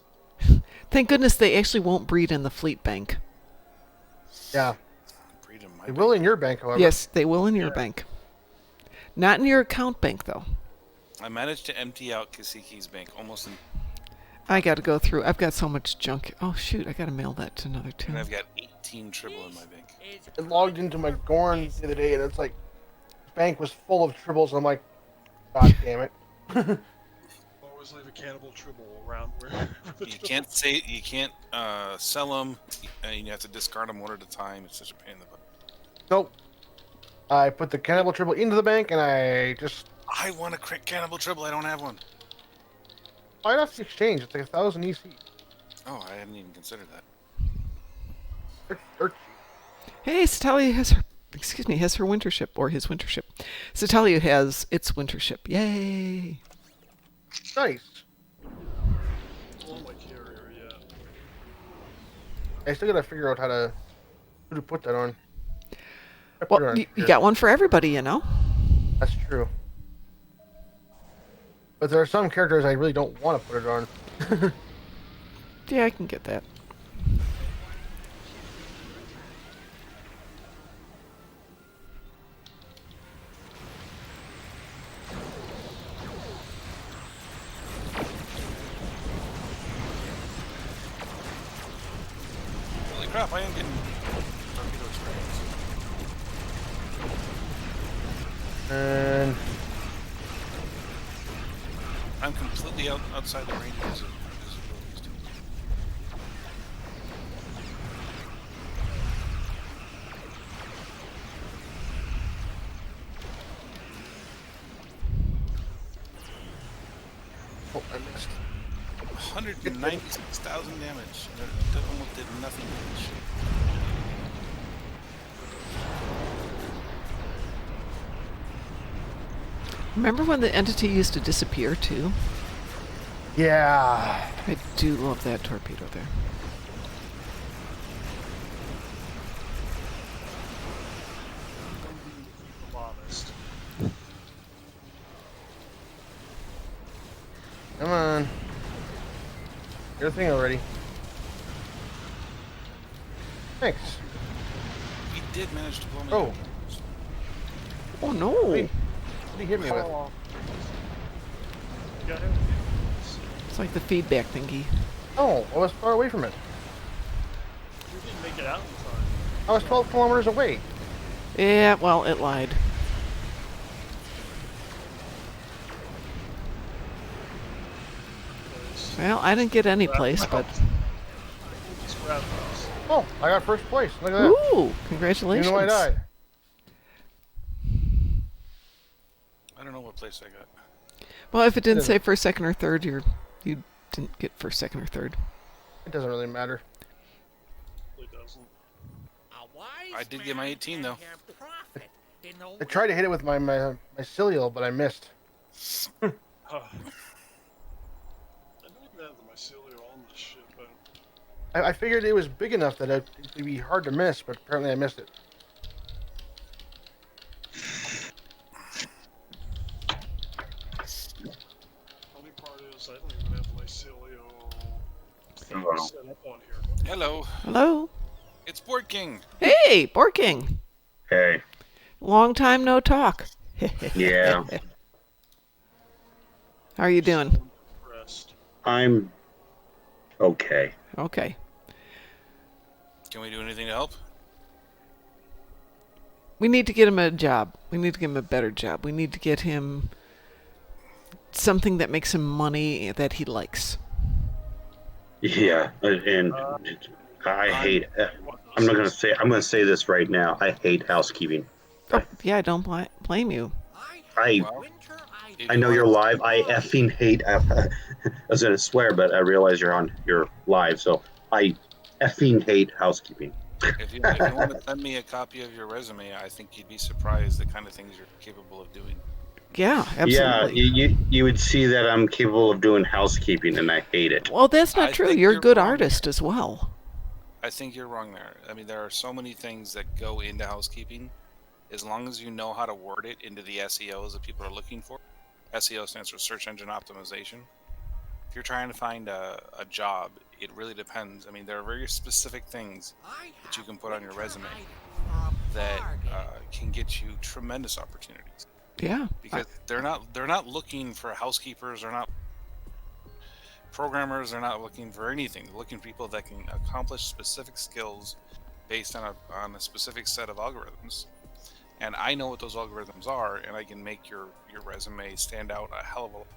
Thank goodness they actually won't breed in the fleet bank. Yeah. Breed in my They will in your bank, however. Yes, they will in your bank. Not in your account bank, though. I managed to empty out Kasiki's bank almost in. I gotta go through. I've got so much junk. Oh shoot, I gotta mail that to another too. And I've got 18 tribble in my bank. I logged into my Gorn the other day, and it's like, the bank was full of tribbles, and I'm like, God damn it. Always leave a cannibal tribble around where. You can't sell them, and you have to discard them one at a time. It's such a pain in the butt. Nope. I put the cannibal tribble into the bank, and I just... I want a cannibal tribble. I don't have one. I'd have to exchange. It's like 1,000 EC. Oh, I hadn't even considered that. They're Hey, Satalia has her. Excuse me, has her winter ship or his winter ship. Satalia has its winter ship. Yay! nice. On my carrier, yeah. I still gotta figure out how to Who to put that on? I put it Well, on you here. got one for everybody, you know? That's true. But there are some characters I really don't want to put it on. Yeah, I can get that. Holy crap, I am getting torpedo experience. And I'm completely outside the range of his abilities too. oh, I missed. 196,000 damage. That almost did nothing damage. Remember when the entity used to disappear, too? Yeah. I do love that torpedo there. I'm honest. Come on. Get a thing already. Thanks. He did manage to blow me Oh. up. Oh, no. Wait. What did he hit me with? You got him? It's like the feedback thingy. Oh, I was far away from it. You didn't make it out in time. I was 12 kilometers away. Yeah, well, it lied. Well, I didn't get any place, but... Oh, I got first place. Look at that. Ooh, congratulations. Even though I died. I don't know what place I got. Well, if it didn't say first, second, or third, you didn't get first, second, or third. It doesn't really matter. It doesn't. I did get my 18 though. I tried to hit it with my mycelial, but I missed. I don't even have the mycelial on this shit, but I figured it was big enough that it'd be hard to miss, but apparently I missed it. funny part is I don't even have the mycelial thing set up on here. Hello. Hello. It's Board King. Hey, Board King. Hey. Long time no talk. Yeah. How are you doing? I'm okay. Okay. Can we do anything to help? We need to get him a job. We need to give him a better job. We need to get him something that makes him money that he likes. Yeah, and I hate. I'm not gonna say. I'm gonna say this right now. I hate housekeeping. Oh, yeah, I don't blame you. I know you're live. I effing hate. I was gonna swear, but I realize you're live, so I effing hate housekeeping. If you want to send me a copy of your resume, I think you'd be surprised the kind of things you're capable of doing. Yeah, absolutely. Yeah, you would see that I'm capable of doing housekeeping, and I hate it. Well, that's not true. You're a good artist as well. I think you're wrong there. I mean, there are so many things that go into housekeeping. As long as you know how to word it into the SEOs that people are looking for. SEO stands for search engine optimization. If you're trying to find a job, it really depends. I mean, there are very specific things that you can put on your resume that can get you tremendous opportunities. Yeah. Because they're not looking for housekeepers, they're not programmers, they're not looking for anything. They're looking for people that can accomplish specific skills based on a specific set of algorithms. And I know what those algorithms are, and I can make your resume stand out a hell of a lot.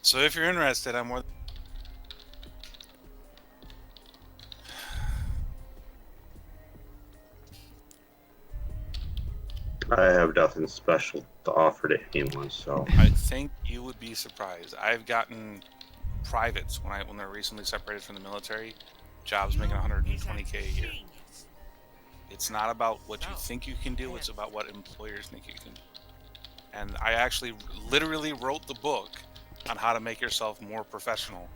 So if you're interested, I'm more. I have nothing special to offer to anyone, so. I think you would be surprised. I've gotten privates when they're recently separated from the military, jobs making 120K a year. It's not about what you think you can do, it's about what employers think you can do. And I actually literally wrote the book on how to make yourself more professional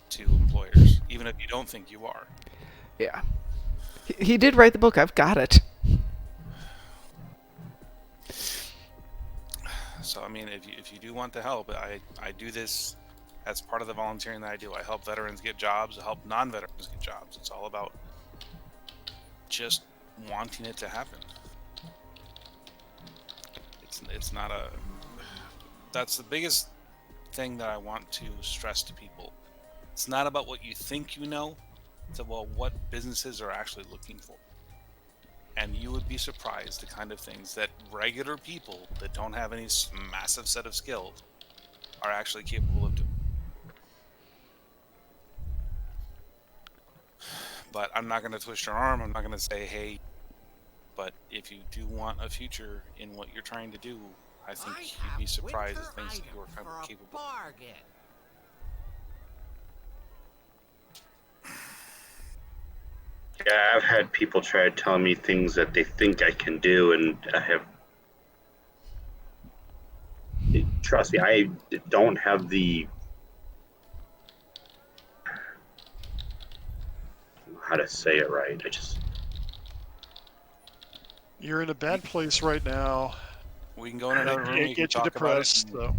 to employers. even if you don't think you are. Yeah. He did write the book. I've got it. So I mean, if you do want to help, I do this as part of the volunteering that I do. I help veterans get jobs. I help non-veterans get jobs. It's all about just wanting it to happen. It's not a. That's the biggest thing that I want to stress to people. It's not about what you think you know. It's about what businesses are actually looking for. And you would be surprised the kind of things that regular people that don't have any massive set of skills are actually capable of doing. But I'm not going to twist your arm. I'm not going to say, hey, but if you do want a future in what you're trying to do, I think you'd be surprised at things that you are kind of capable of. Yeah, I've had people try to tell me things that they think I can do, and I have. Trust me, I don't have the. How to say it right? You're in a bad place right now. We can go in another room. It gets you depressed. So.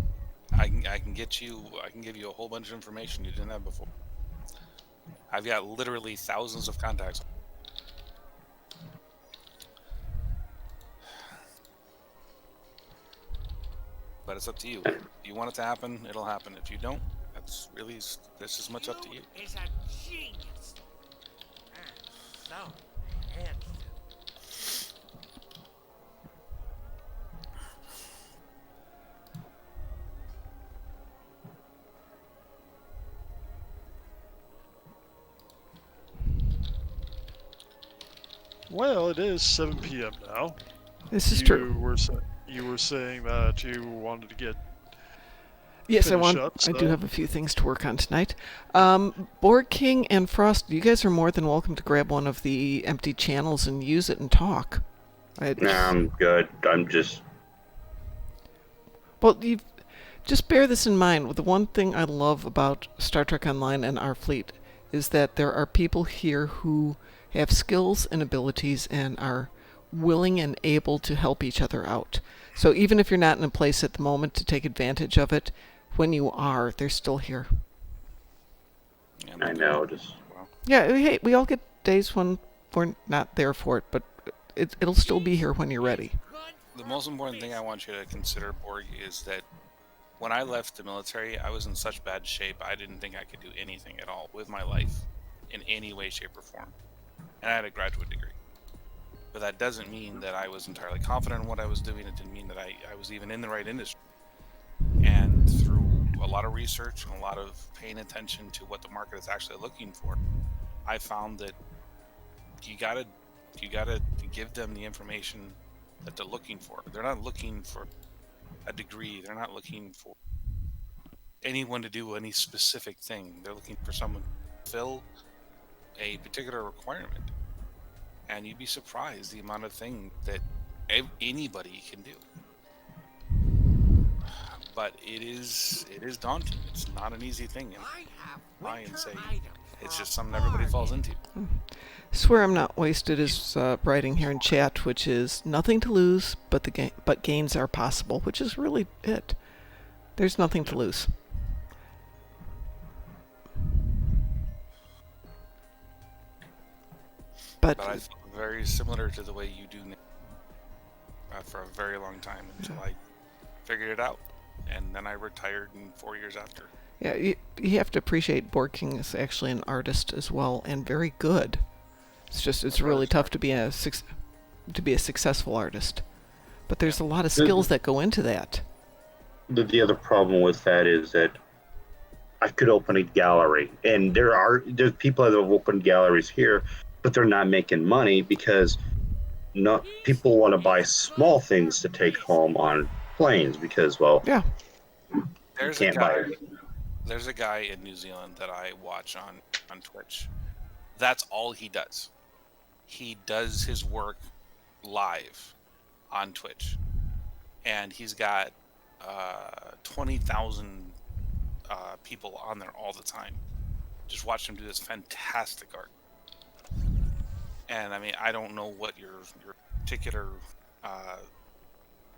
I can give you a whole bunch of information you didn't have before. I've got literally thousands of contacts. But it's up to you. If you want it to happen, it'll happen. If you don't, that's really this as much up to you. Is a genius. So handsome. Well, it is 7 p.m. now. This is true. You were saying that you wanted to get. Yes, I do have a few things to work on tonight. Board King and Frost, you guys are more than welcome to grab one of the empty channels and use it and talk. I'm good. I'm just. Well, you just bear this in mind. The one thing I love about Star Trek Online and our fleet is that there are people here who have skills and abilities and are willing and able to help each other out. So even if you're not in a place at the moment to take advantage of it, when you are, they're still here. I know. Yeah, hey, we all get days when we're not there for it, but it'll still be here when you're ready. The most important thing I want you to consider, Borg, is that when I left the military, I was in such bad shape, I didn't think I could do anything at all with my life in any way, shape, or form. And I had a graduate degree. But that doesn't mean that I was entirely confident in what I was doing. It didn't mean that I was even in the right industry. And through a lot of research and a lot of paying attention to what the market is actually looking for, I found that you gotta give them the information that they're looking for. They're not looking for a degree. They're not looking for anyone to do any specific thing. They're looking for someone to fill a particular requirement. And you'd be surprised the amount of things that anybody can do. But it is daunting. It's not an easy thing. And I and say it's just something everybody falls into. Swear I'm not wasted is writing here in chat, which is nothing to lose, but gains are possible, which is really it. There's nothing to lose. But I felt very similar to the way you do for a very long time until I figured it out, and then I retired in 4 years after. Yeah, you have to appreciate Borg King is actually an artist as well, and very good. It's really tough to be a successful artist, but there's a lot of skills that go into that. The other problem with that is that I could open a gallery, and there's people that have opened galleries here, but they're not making money because people want to buy small things to take home on planes because, well, yeah, there's you can't buy it. There's a guy in New Zealand that I watch on Twitch. That's all he does. He does his work live on Twitch, and he's got 20,000 people on there all the time. just watched him do this fantastic art. And I mean, I don't know what your particular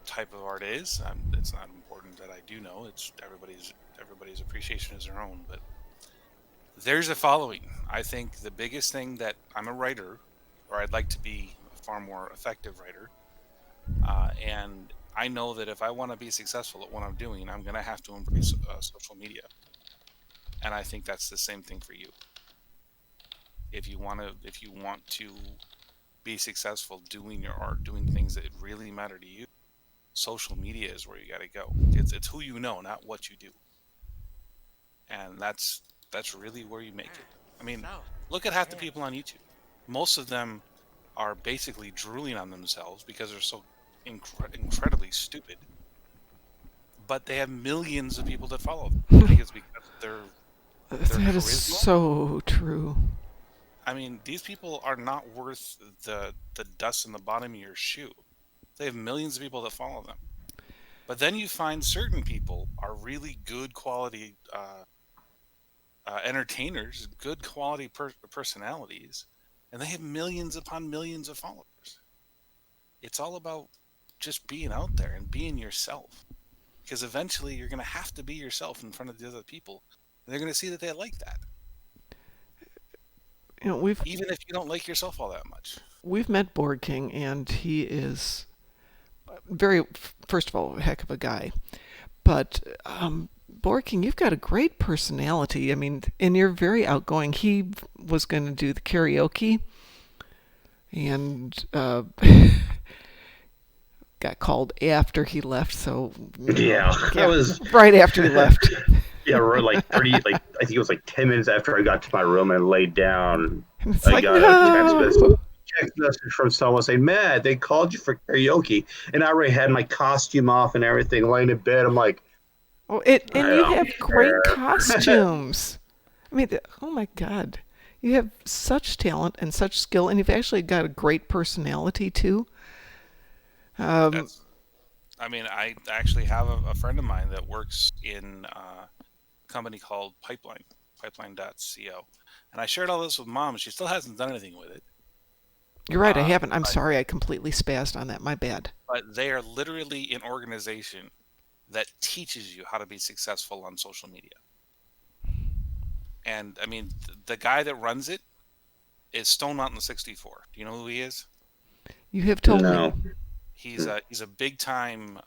type of art is. It's not important that I do know. It's everybody's appreciation is their own. But there's a following. I think the biggest thing that I'm a writer, or I'd like to be a far more effective writer, and I know that if I want to be successful at what I'm doing, I'm going to have to embrace social media. And I think that's the same thing for you. If you want to be successful doing your art, doing things that really matter to you, social media is where you got to go. It's who you know, not what you do. And that's really where you make it. I mean, look at half the people on YouTube. Most of them are basically drooling on themselves because they're so incredibly stupid. But they have millions of people that follow them. I think it's because their that is charisma. So true. I mean, these people are not worth the dust in the bottom of your shoe. They have millions of people that follow them. But then you find certain people are really good quality entertainers, good quality personalities, and they have millions upon millions of followers. It's all about just being out there and being yourself. Because eventually you're going to have to be yourself in front of the other people. And they're going to see that they like that. You know, even if you don't like yourself all that much. We've met Board King, and he is first of all, a heck of a guy. But Board King, you've got a great personality. I mean, and you're very outgoing. He was going to do the karaoke, and got called after he left. So that was right after he left. Yeah, we're like 30, I think it was like 10 minutes after I got to my room and laid down. I got a text message from someone saying, "Matt, they called you for karaoke," and I already had my costume off and everything, laying in bed. I'm like, "Oh, and you have great costumes." I mean, oh my God, you have such talent and such skill, and you've actually got a great personality too. I mean, I actually have a friend of mine that works in a company called Pipeline.co. And I shared all this with Mom, and she still hasn't done anything with it. You're right, I haven't. I'm sorry, I completely spazzed on that. My bad. But they are literally an organization that teaches you how to be successful on social media. And, I mean, the guy that runs it is Stone Mountain 64. Do you know who he is? You have told me. He's a big time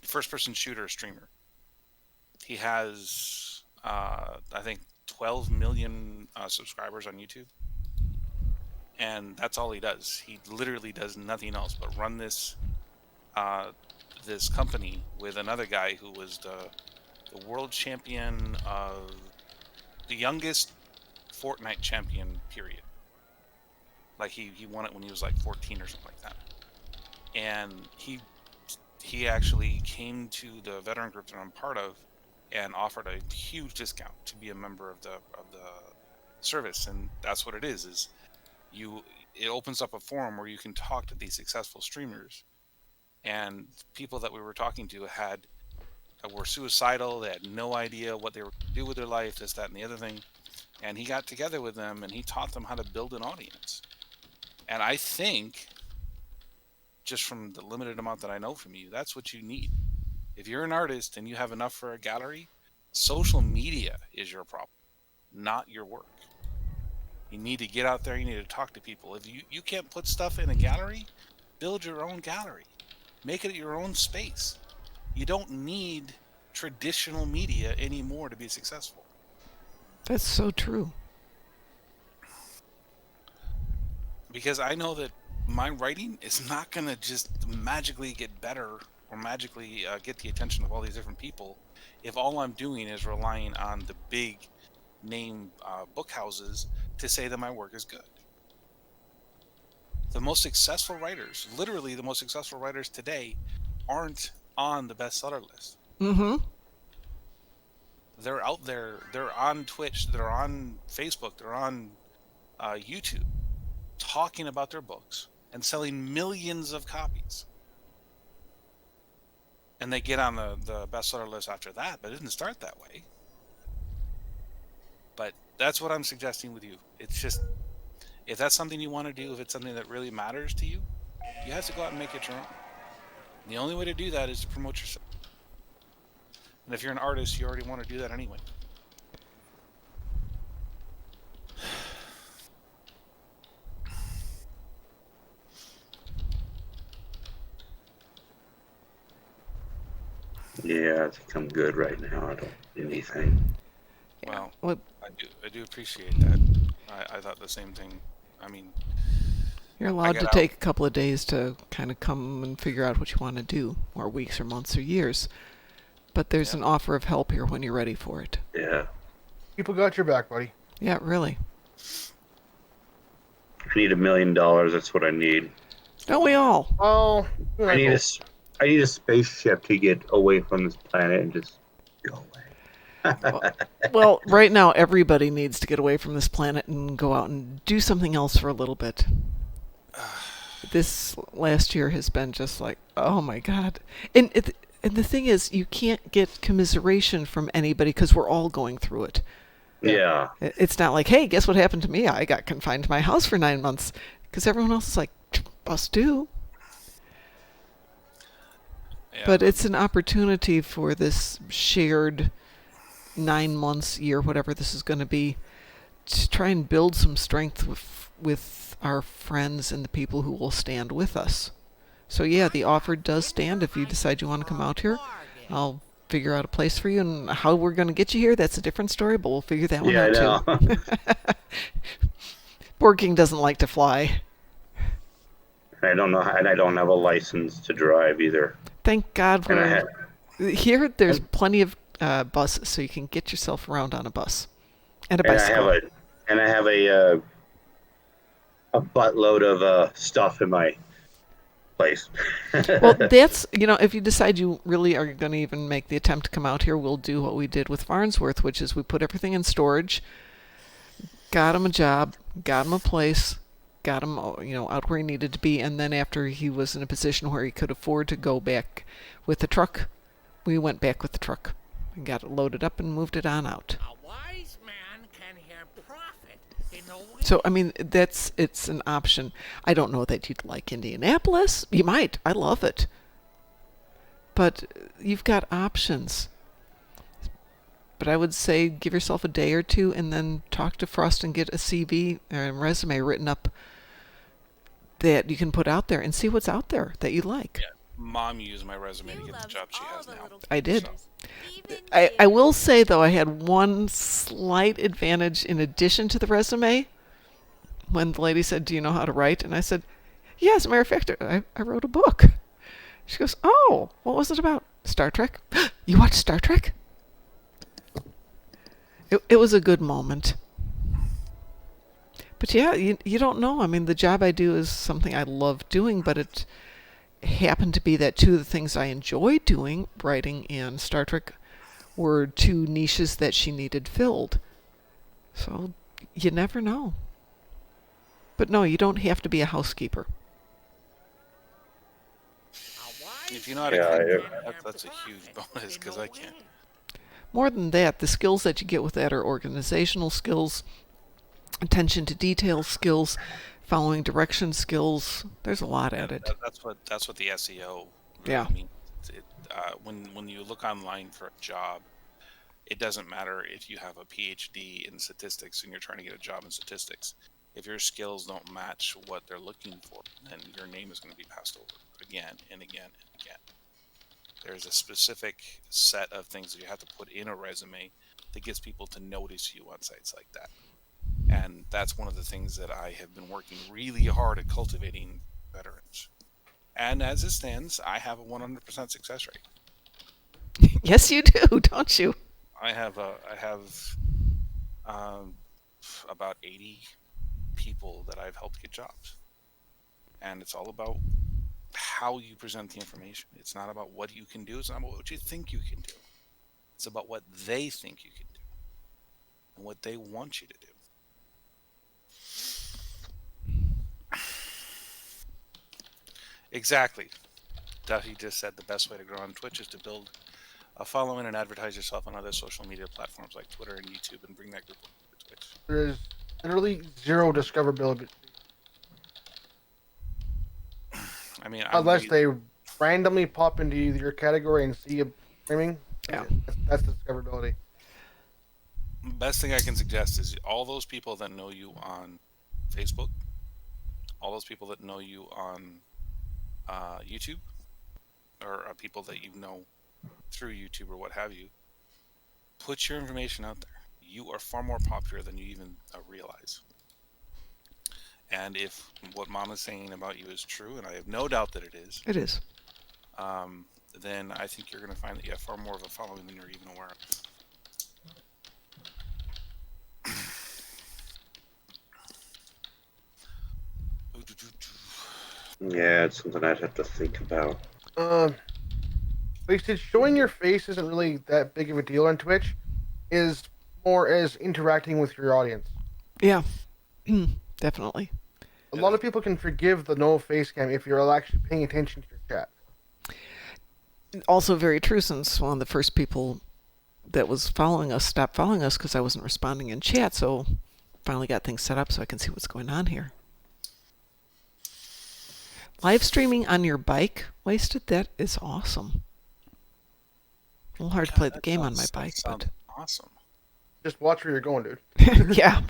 first person shooter streamer. He has I think 12 million subscribers on YouTube, and that's all he does. He literally does nothing else but run this this company with another guy who was the world champion of the youngest Fortnite champion period. Like he won it when he was like 14 or something like that. And he actually came to the veteran group that I'm part of and offered a huge discount to be a member of the service. And that's what it is it opens up a forum where you can talk to these successful streamers. And people that we were talking to were suicidal. They had no idea what they were going to do with their life, this, that, and the other thing. And he got together with them and he taught them how to build an audience. And I think, just from the limited amount that I know from you, that's what you need. If you're an artist and you have enough for a gallery, social media is your problem, not your work. You need to get out there, you need to talk to people. If you can't put stuff in a gallery, build your own gallery. Make it your own space. You don't need traditional media anymore to be successful. That's so true. Because I know that my writing is not going to just magically get better or magically get the attention of all these different people if all I'm doing is relying on the big name book houses to say that my work is good. The most successful writers, literally the most successful writers today, aren't on the bestseller list. Mm-hmm. They're out there. They're on Twitch. They're on Facebook. They're on YouTube, talking about their books and selling millions of copies. And they get on the bestseller list after that, but it didn't start that way. But that's what I'm suggesting with you. It's just, if that's something you want to do, if it's something that really matters to you, you have to go out and make it your own. And the only way to do that is to promote yourself. And if you're an artist, you already want to do that anyway. Yeah, I think I'm good right now. I don't need anything. Well, Well, I do appreciate that. I thought the same thing. I mean, you're allowed to take a couple of days to kind of come and figure out what you want to do, or weeks or months or years. But there's an offer of help here when you're ready for it. Yeah. People got your back, buddy. Yeah, really. I need $1 million. That's what I need. Don't we all? Oh, I need a spaceship to get away from this planet and just go away. Well, right now everybody needs to get away from this planet and go out and do something else for a little bit. This last year has been just like, oh my God. And the thing is, you can't get commiseration from anybody because we're all going through it. Yeah. It's not like, hey, guess what happened to me? I got confined to my house for 9 months. Because everyone else is like, us too. Yeah. But it's an opportunity for this shared 9 months, year, whatever this is going to be, to try and build some strength with our friends and the people who will stand with us. So yeah, the offer does stand if you decide you want to come out here. I'll figure out a place for you, and how we're going to get you here, that's a different story, but we'll figure that one out too. Board King doesn't like to fly. I don't know, and I don't have a license to drive either. Thank God here. There's plenty of buses, so you can get yourself around on a bus and a bicycle. I have a buttload of stuff in my place. Well, that's, if you decide you really are going to even make the attempt to come out here, we'll do what we did with Farnsworth, which is we put everything in storage, got him a job, got him a place, got him, out where he needed to be, and then after he was in a position where he could afford to go back with the truck, we went back with the truck and got it loaded up and moved it on out. A wise man can hear profit in a way. So, I mean, it's an option. I don't know that you'd like Indianapolis. You might. I love it. But you've got options. But I would say give yourself a day or two and then talk to Frost and get a CV or resume written up that you can put out there and see what's out there that you like. Yeah. Mom used my resume to get the job she has now. I did. I will say, though, I had one slight advantage in addition to the resume. When the lady said, do you know how to write? And I said, yeah, as a matter of fact, I wrote a book. She goes, oh, what was it about? Star Trek? You watch Star Trek? It was a good moment. But yeah, you don't know. I mean, the job I do is something I love doing, but it happened to be that two of the things I enjoy doing, writing and Star Trek, were two niches that she needed filled. So you never know. But no, you don't have to be a housekeeper. If you know how to that's a huge bonus, because I can't. More than that, the skills that you get with that are organizational skills, attention to detail skills, following direction skills. There's a lot at it. That's what the SEO really means. When you look online for a job, it doesn't matter if you have a PhD in statistics and you're trying to get a job in statistics. If your skills don't match what they're looking for, then your name is going to be passed over again and again and again. There's a specific set of things that you have to put in a resume that gets people to notice you on sites like that. And that's one of the things that I have been working really hard at cultivating veterans. And as it stands, I have a 100% success rate. Yes, you do, don't you? I have about 80 people that I've helped get jobs. And it's all about how you present the information. It's not about what you can do. It's not about what you think you can do. It's about what they think you can do and what they want you to do. Exactly. Duffy just said the best way to grow on Twitch is to build a following and advertise yourself on other social media platforms like Twitter and YouTube and bring that group there is literally zero discoverability. I mean, unless they randomly pop into your category and see you streaming. Yeah. That's discoverability. Best thing I can suggest is all those people that know you on Facebook, all those people that know you on YouTube, or people that you know through YouTube or what have you, put your information out there. You are far more popular than you even realize. And if what Mom is saying about you is true, and I have no doubt that it is. It is. Then I think you're going to find that you have far more of a following than you're even aware of. Yeah, it's something I'd have to think about. Like I said, showing your face isn't really that big of a deal on Twitch. Is more as interacting with your audience. Yeah, definitely. A lot of people can forgive the no face cam if you're actually paying attention to your chat. Also very true, since one of the first people that was following us stopped following us because I wasn't responding in chat, so finally got things set up so I can see what's going on here. Live streaming on your bike, Wasted? That is awesome. A little hard to play the game on my bike, but awesome. Just watch where you're going, dude. Yeah,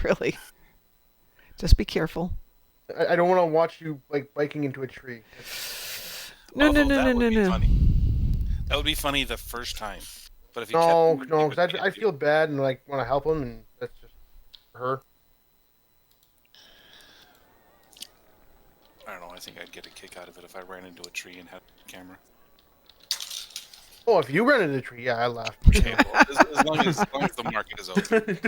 really. Just be careful. I don't want to watch you like biking into a tree. No. That would be funny the first time, but if you no, because I feel bad and like want to help him, and that's just her. I don't know. I think I'd get a kick out of it if I ran into a tree and had a camera. Oh, if you ran into a tree, yeah, I laugh. Okay, well, as long as the market is open.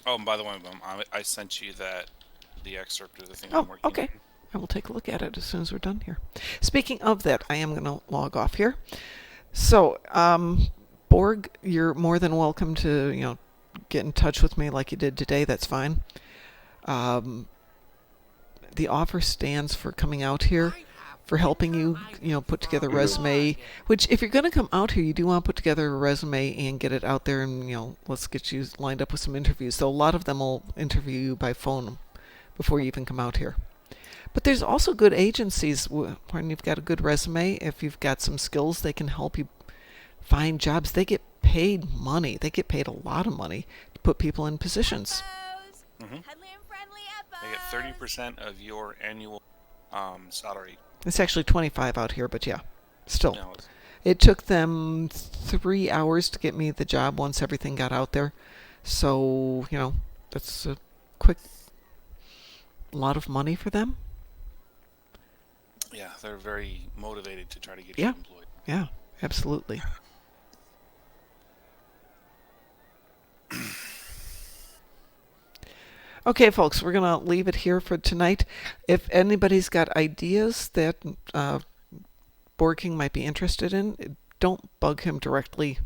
Oh, and by the way, I sent you the excerpt of the thing I'm working okay. I will take a look at it as soon as we're done here. Speaking of that, I am going to log off here. So, Borg, you're more than welcome to, get in touch with me like you did today. That's fine. The offer stands for coming out here, for helping you, put together a resume, which if you're going to come out here, you do want to put together a resume and get it out there and, let's get you lined up with some interviews. So a lot of them will interview you by phone before you even come out here. But there's also good agencies when you've got a good resume. If you've got some skills, they can help you find jobs. They get paid money. They get paid a lot of money to put people in positions. Mm-hmm. They get 30% of your annual salary. It's actually 25 out here, but yeah, still. No, it took them 3 hours to get me the job once everything got out there. So, that's a lot of money for them. Yeah, they're very motivated to try to get you employed. Yeah, absolutely. Okay, folks, we're going to leave it here for tonight. If anybody's got ideas that Borg King might be interested in, don't bug him directly,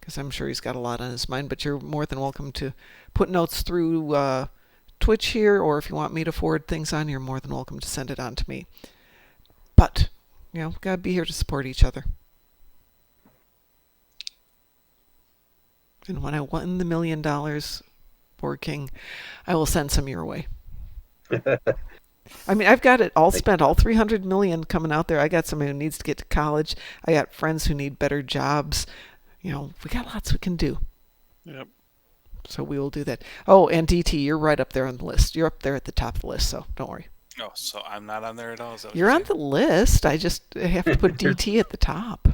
because I'm sure he's got a lot on his mind, but you're more than welcome to put notes through Twitch here, or if you want me to forward things on, you're more than welcome to send it on to me. But, we've got to be here to support each other. And when I win the $1 million, Borg King, I will send some your way. I mean, I've got it all spent, all 300 million coming out there. I got somebody who needs to get to college. I got friends who need better jobs. We got lots we can do. Yep. So we will do that. Oh, and DT, you're right up there on the list. You're up there at the top of the list, so don't worry. Oh, so I'm not on there at all? Is that what you're on the list. I just have to put DT at the top.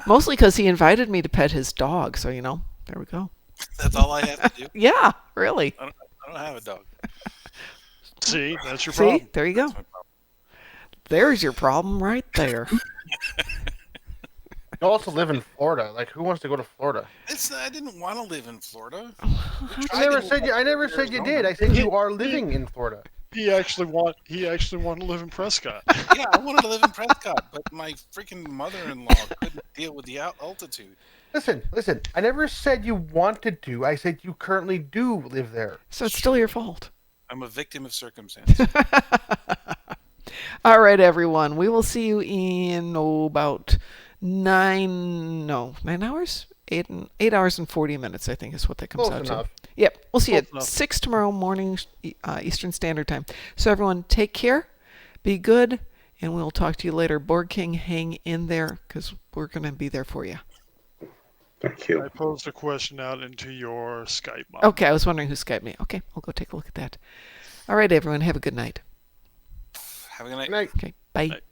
Mostly because he invited me to pet his dog, so, there we go. That's all I have to do? Yeah, really. I don't have a dog. See, that's your problem. See, there you go. There's your problem right there. You also live in Florida. Like, who wants to go to Florida? I didn't want to live in Florida. I never said you did. I said you are living in Florida. He actually wanted to live in Prescott. Yeah, I wanted to live in Prescott, but my freaking mother-in-law couldn't deal with the altitude. Listen. I never said you wanted to. I said you currently do live there. So it's still your fault. I'm a victim of circumstance. All right, everyone. We will see you in about 9 hours? 8 hours and 40 minutes, I think, is what that comes Close out enough. to. Yep. We'll see you Close at enough. 6 tomorrow morning, Eastern Standard Time. So, everyone, take care. Be good. And we'll talk to you later. Board King, hang in there because we're going to be there for you. Thank you. I posed a question out into your Skype. Mom. Okay, I was wondering who Skyped me. Okay, I'll go take a look at that. All right, everyone. Have a good night. Have a good night. Good night. Okay, bye. Night.